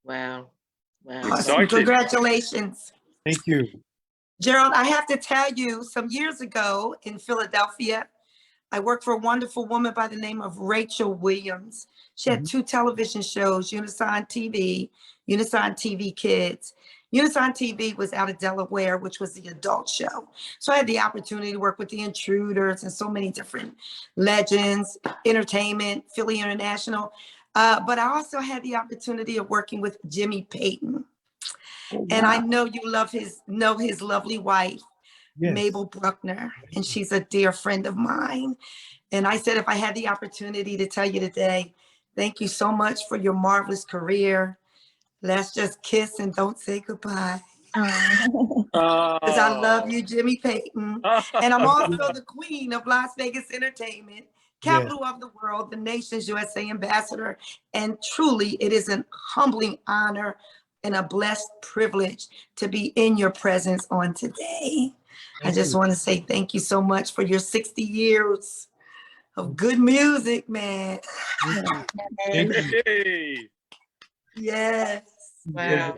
Speaker 1: Wow. Wow.
Speaker 3: Awesome. Congratulations.
Speaker 7: Thank you.
Speaker 3: Gerald, I have to tell you, some years ago in Philadelphia, I worked for a wonderful woman by the name of Rachel Williams. She had 2 television shows, Unison TV Kids. Unison TV was out of Delaware, which was the adult show. So I had the opportunity to work with the Intruders and so many different legends, entertainment, Philly International. But I also had the opportunity of working with Jimmy Payne. And I know you know his lovely wife, Mabel Bruckner, and she's a dear friend of mine. And I said, if I had the opportunity to tell you today, thank you so much for your marvelous career. Let's just kiss and don't say goodbye. Because I love you, Jimmy Payton. And I'm also the queen of Las Vegas entertainment, capital of the world, the nation's USA ambassador. And truly, it is an humbling honor and a blessed privilege to be in your presence on today. I just want to say thank you so much for your 60 years of good music, man. Yes.
Speaker 1: Wow.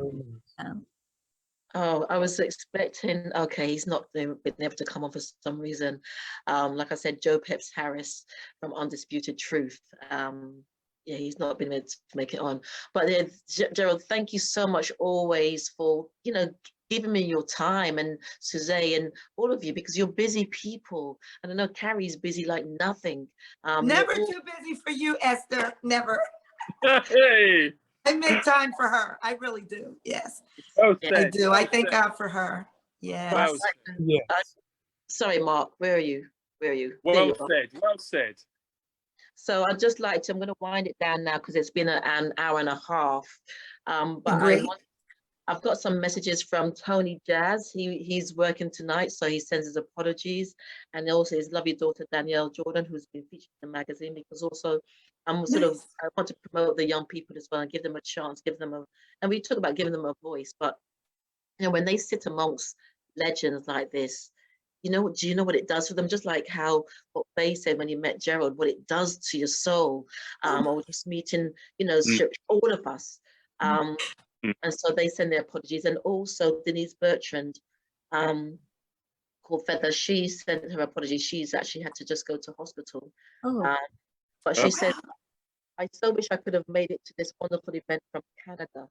Speaker 1: Oh, I was expecting, okay, he's not been able to come on for some reason. Like I said, Joe Peps Harris from Undisputed Truth. Yeah, he's not been able to make it on. But Gerald, thank you so much always for, giving me your time, and Susaye and all of you, because you're busy people. And I know Carrie's busy like nothing.
Speaker 3: Never too busy for you, Esther, never.
Speaker 6: Hey.
Speaker 3: I make time for her. I really do. Yes,
Speaker 6: well
Speaker 3: I do. I thank God for her. Yeah.
Speaker 1: Sorry, Mark. Where are you?
Speaker 6: Well said. Well said.
Speaker 1: So I'd just like to, I'm going to wind it down now because it's been an hour and a half. But I've got some messages from Tony Jazz. He's working tonight, so he sends his apologies. And also his lovely daughter, Danielle Jordan, who's been featured in the magazine, because also I want to promote the young people as well and give them a chance, and we talk about giving them a voice, but when they sit amongst legends like this, do you know what it does for them? Just like what Faye said when you met Gerald, what it does to your soul, or just meeting, all of us. And so they send their apologies. And also Denise Bertrand, called Feather, she sent her apologies. She's actually had to just go to hospital. But she said, I so wish I could have made it to this wonderful event from Canada,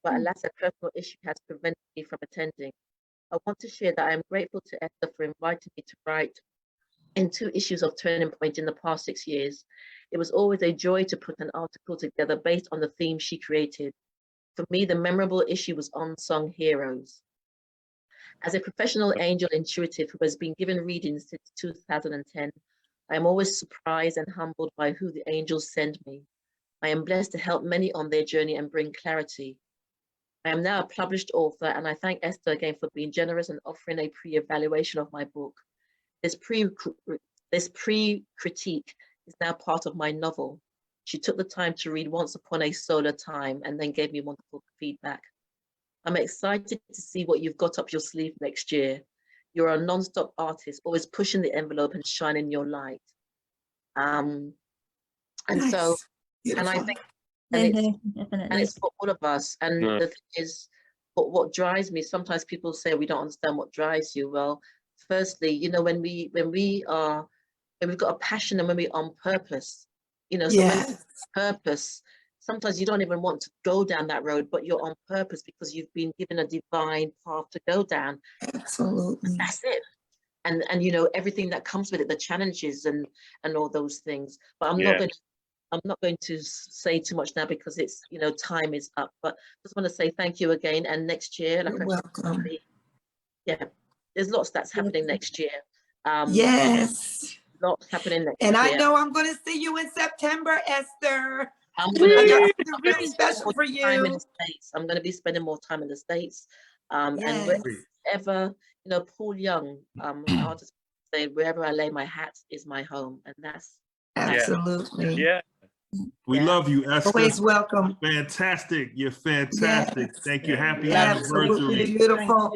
Speaker 1: but alas, a personal issue has prevented me from attending. I want to share that I am grateful to Esther for inviting me to write in 2 issues of Turning Point in the past 6 years. It was always a joy to put an article together based on the theme she created. For me, the memorable issue was Unsung Heroes. As a professional angel intuitive who has been given readings since 2010, I am always surprised and humbled by who the angels send me. I am blessed to help many on their journey and bring clarity. I am now a published author, and I thank Esther again for being generous and offering a pre-evaluation of my book. This pre-critique is now part of my novel. She took the time to read Once Upon a Solar Time and then gave me wonderful feedback. I'm excited to see what you've got up your sleeve next year. You're a non-stop artist, always pushing the envelope and shining your light. And so, and I think, and it's for all of us. And the thing is, what drives me, sometimes people say we don't understand what drives you. Well, firstly, when we've got a passion and when we're on purpose, so when purpose, sometimes you don't even want to go down that road, but you're on purpose because you've been given a divine path to go down.
Speaker 3: Absolutely.
Speaker 1: That's it. And everything that comes with it, the challenges and all those things. But I'm not going to say too much now because it's, time is up. But just want to say thank you again. And next year,
Speaker 3: You're welcome.
Speaker 1: There's lots that's happening next year.
Speaker 3: Yes.
Speaker 1: Lots happening next year.
Speaker 3: And I know I'm going to see you in September, Esther.
Speaker 1: I'm going to
Speaker 3: be really special for you.
Speaker 1: I'm going to be spending more time in the States. And wherever, Paul Young, I'll just say wherever I lay my hat is my home. And that's
Speaker 3: absolutely.
Speaker 6: Yeah.
Speaker 10: We love you, Esther.
Speaker 3: Always welcome.
Speaker 10: Fantastic. You're fantastic.
Speaker 3: Yes.
Speaker 10: Thank you. Happy
Speaker 3: Absolutely
Speaker 10: anniversary.
Speaker 3: beautiful.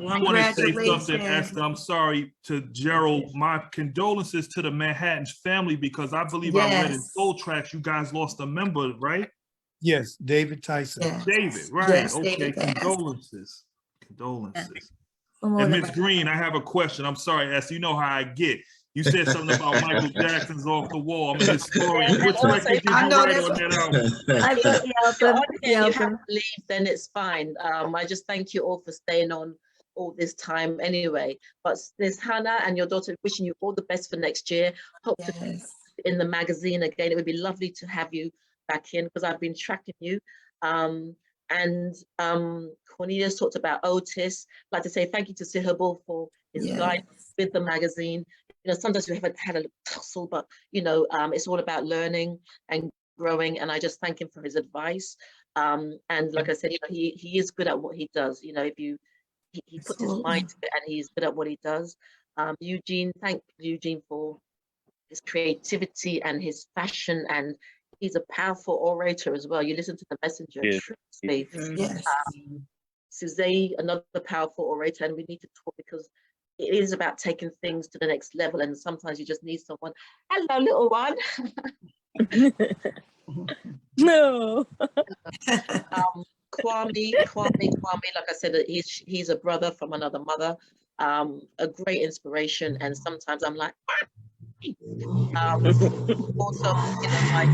Speaker 10: I want to say something, Esther. I'm sorry to Gerald. My condolences to the Manhattan's family, because I believe I read in Soul Tracks you guys lost a member, right?
Speaker 7: Yes, David Tyson.
Speaker 3: Yes.
Speaker 10: David, right?
Speaker 3: Yes,
Speaker 10: Okay,
Speaker 3: David passed.
Speaker 10: condolences. Condolences.
Speaker 4: From all
Speaker 10: And
Speaker 4: of
Speaker 10: Miss
Speaker 4: us.
Speaker 10: Greene, I have a question. I'm sorry, Esther. You know how I get. You said something about Michael Jackson's Off the Wall. I'm a historian.
Speaker 1: And
Speaker 10: Which
Speaker 1: also,
Speaker 10: record did
Speaker 3: I
Speaker 10: you
Speaker 3: know
Speaker 10: write
Speaker 3: that's
Speaker 10: on that album?
Speaker 4: I've got the
Speaker 1: if you're
Speaker 4: album.
Speaker 1: on
Speaker 4: The
Speaker 1: here and you have
Speaker 4: album.
Speaker 1: to leave, then it's fine. I just thank you all for staying on all this time anyway. But there's Hannah and your daughter wishing you all the best for next year. Hope to be
Speaker 3: Yes.
Speaker 1: in the magazine again. It would be lovely to have you back in because I've been tracking you. Cornelius talked about Otis. I'd like to say thank you to MdSihabul for his
Speaker 3: Yes.
Speaker 1: guidance with the magazine. You know, sometimes we haven't had a tussle, but you know, it's all about learning and growing. And I just thank him for his advice. And like I said, you know, he is good at what he does. You know, if you he puts his mind to it and he's good at what he does. Eugene, thank Eugene for his creativity and his fashion, and he's a powerful orator as well. You listen to The Messenger,
Speaker 6: Yeah.
Speaker 1: trust me.
Speaker 3: Yes.
Speaker 1: Susaye, another powerful orator, and we need to talk because it is about taking things to the next level, and sometimes you just need someone. Hello, little one.
Speaker 9: No.
Speaker 1: Kwame, like I said, he's a brother from another mother, a great inspiration, and sometimes I'm like, also, you know, like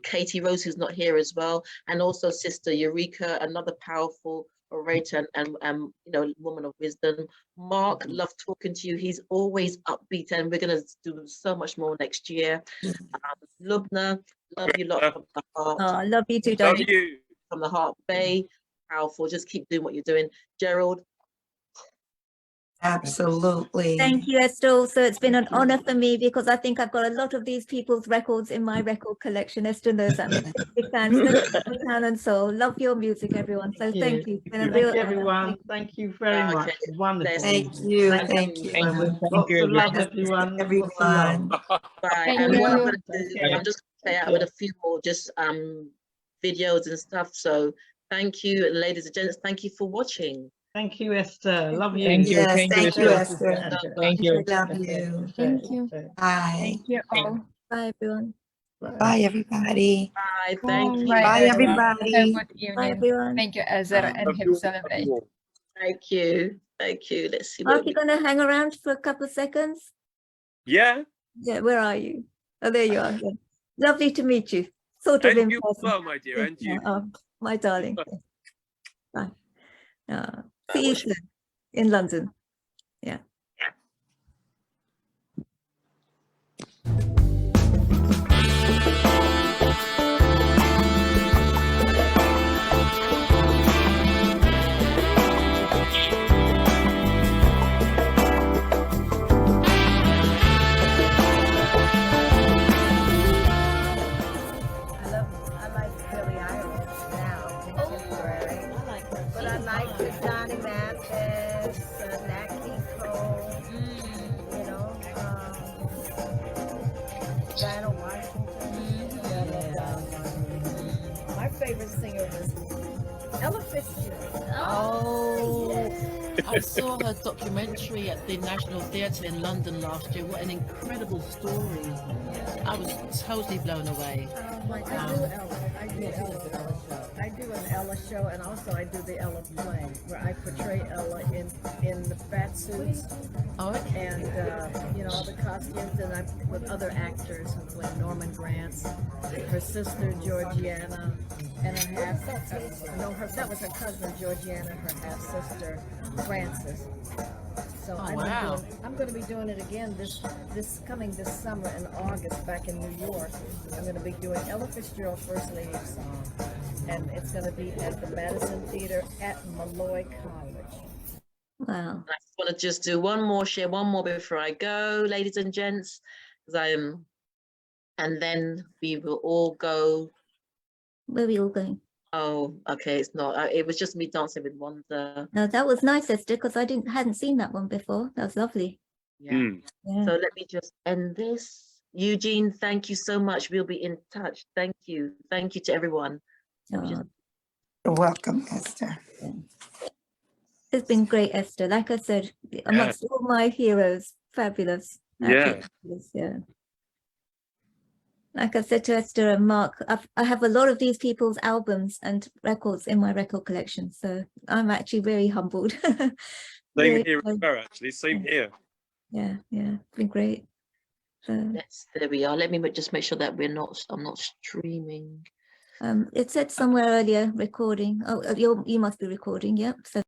Speaker 1: Katie Rose, who's not here as well, and also Sister Eurekah, another powerful orator and you know, woman of wisdom. Mark, love talking to you. He's always upbeat, and we're gonna do so much more next year. Lubna, love you lot from the heart.
Speaker 4: Oh, I love you too,
Speaker 6: Love
Speaker 4: darling.
Speaker 6: you.
Speaker 1: From the heart, Bay, powerful. Just keep doing what you're doing. Gerald.
Speaker 3: Absolutely.
Speaker 4: Thank you, Esther. Also, it's been an honor for me because I think I've got a lot of these people's records in my record collection. Esther knows I'm a big fan, especially Can and Soul. Love your music, everyone. So thank you. It's been a
Speaker 12: Thank
Speaker 4: real
Speaker 12: you,
Speaker 4: honor.
Speaker 12: everyone. Thank you very much.
Speaker 1: Okay.
Speaker 12: Wonderful.
Speaker 3: Thank you.
Speaker 12: Thank you so much. Lots of love, everyone. Lots of love.
Speaker 1: Bye.
Speaker 16: Thank
Speaker 1: And what I'm
Speaker 16: you.
Speaker 1: gonna do, I'm just gonna play out with a few more just videos and stuff. So thank you, ladies and gents. Thank you for watching.
Speaker 12: Thank you, Esther. Love you.
Speaker 18: Thank you.
Speaker 3: Yes,
Speaker 18: Thank you,
Speaker 3: thank you,
Speaker 18: Esther.
Speaker 3: Esther.
Speaker 18: Thank you.
Speaker 3: Love you.
Speaker 16: Thank you.
Speaker 3: Bye.
Speaker 16: Thank you all.
Speaker 4: Bye, everyone.
Speaker 3: Bye, everybody.
Speaker 1: Bye. Thank you.
Speaker 16: Bye,
Speaker 3: Bye,
Speaker 16: everyone. Have a
Speaker 3: everybody.
Speaker 16: good
Speaker 4: Bye,
Speaker 16: evening.
Speaker 4: everyone.
Speaker 16: Thank you, Esther, and
Speaker 6: Love
Speaker 16: happy
Speaker 6: you.
Speaker 16: celebrate.
Speaker 1: Thank you. Thank you. Let's see.
Speaker 4: Mark, you gonna hang around for a couple of seconds?
Speaker 6: Yeah.
Speaker 4: Yeah, where are you? Oh, there you are. Yeah. Lovely to meet you. Sort of
Speaker 6: And
Speaker 4: in
Speaker 6: you as
Speaker 4: person.
Speaker 6: well, my dear. And you.
Speaker 4: Oh, my darling. Bye. See you soon in London. Yeah.
Speaker 14: I like Billie Eilish now, contemporary. But I like the Johnny Mathis, Nat King Cole, you know, Diana Washington. My favorite singer was Ella Fitzgerald.
Speaker 21: Oh, I saw her documentary at the National Theatre in London last year. What an incredible story. I was totally blown away.
Speaker 14: Oh my God. I do Ella. I do an Ella show, and also I do the Ella play, where I portray Ella in the fat suits.
Speaker 21: Oh, okay.
Speaker 14: And you know, all the costumes, and I'm with other actors who play Norman Granz, her sister Georgiana, and her half that was her cousin Georgiana, her half sister Frances. So
Speaker 21: wow.
Speaker 14: I'm going to be doing it again this summer in August back in New York. I'm going to be doing Ella Fitzgerald First Lady song, and it's going to be at the Madison Theater at Malloy College.
Speaker 4: Wow.
Speaker 1: I just want to just do share one more before I go, ladies and gents, because and then we will all go.
Speaker 4: Where are we all going?
Speaker 1: Oh, okay, it's not. It was just me dancing with Wanda.
Speaker 4: No, that was nice, Esther, because I hadn't seen that one before. That was lovely.
Speaker 1: Yeah.
Speaker 4: Yeah.
Speaker 1: So let me just end this. Eugene, thank you so much. We'll be in touch. Thank you. Thank you to everyone.
Speaker 3: You're welcome, Esther.
Speaker 4: It's been great, Esther. Like I said, amongst all my heroes, fabulous.
Speaker 6: Yeah.
Speaker 4: Absolutely fabulous, yeah. Like I said to Esther and Mark, I have a lot of these people's albums and records in my record collection, so I'm actually very humbled.
Speaker 6: Same here as well, actually. Same here.
Speaker 4: Yeah, it's been great. So,
Speaker 1: Yes, there we are. Let me just make sure that I'm not streaming.
Speaker 4: it said somewhere earlier recording. Oh, you must be recording. Yep. So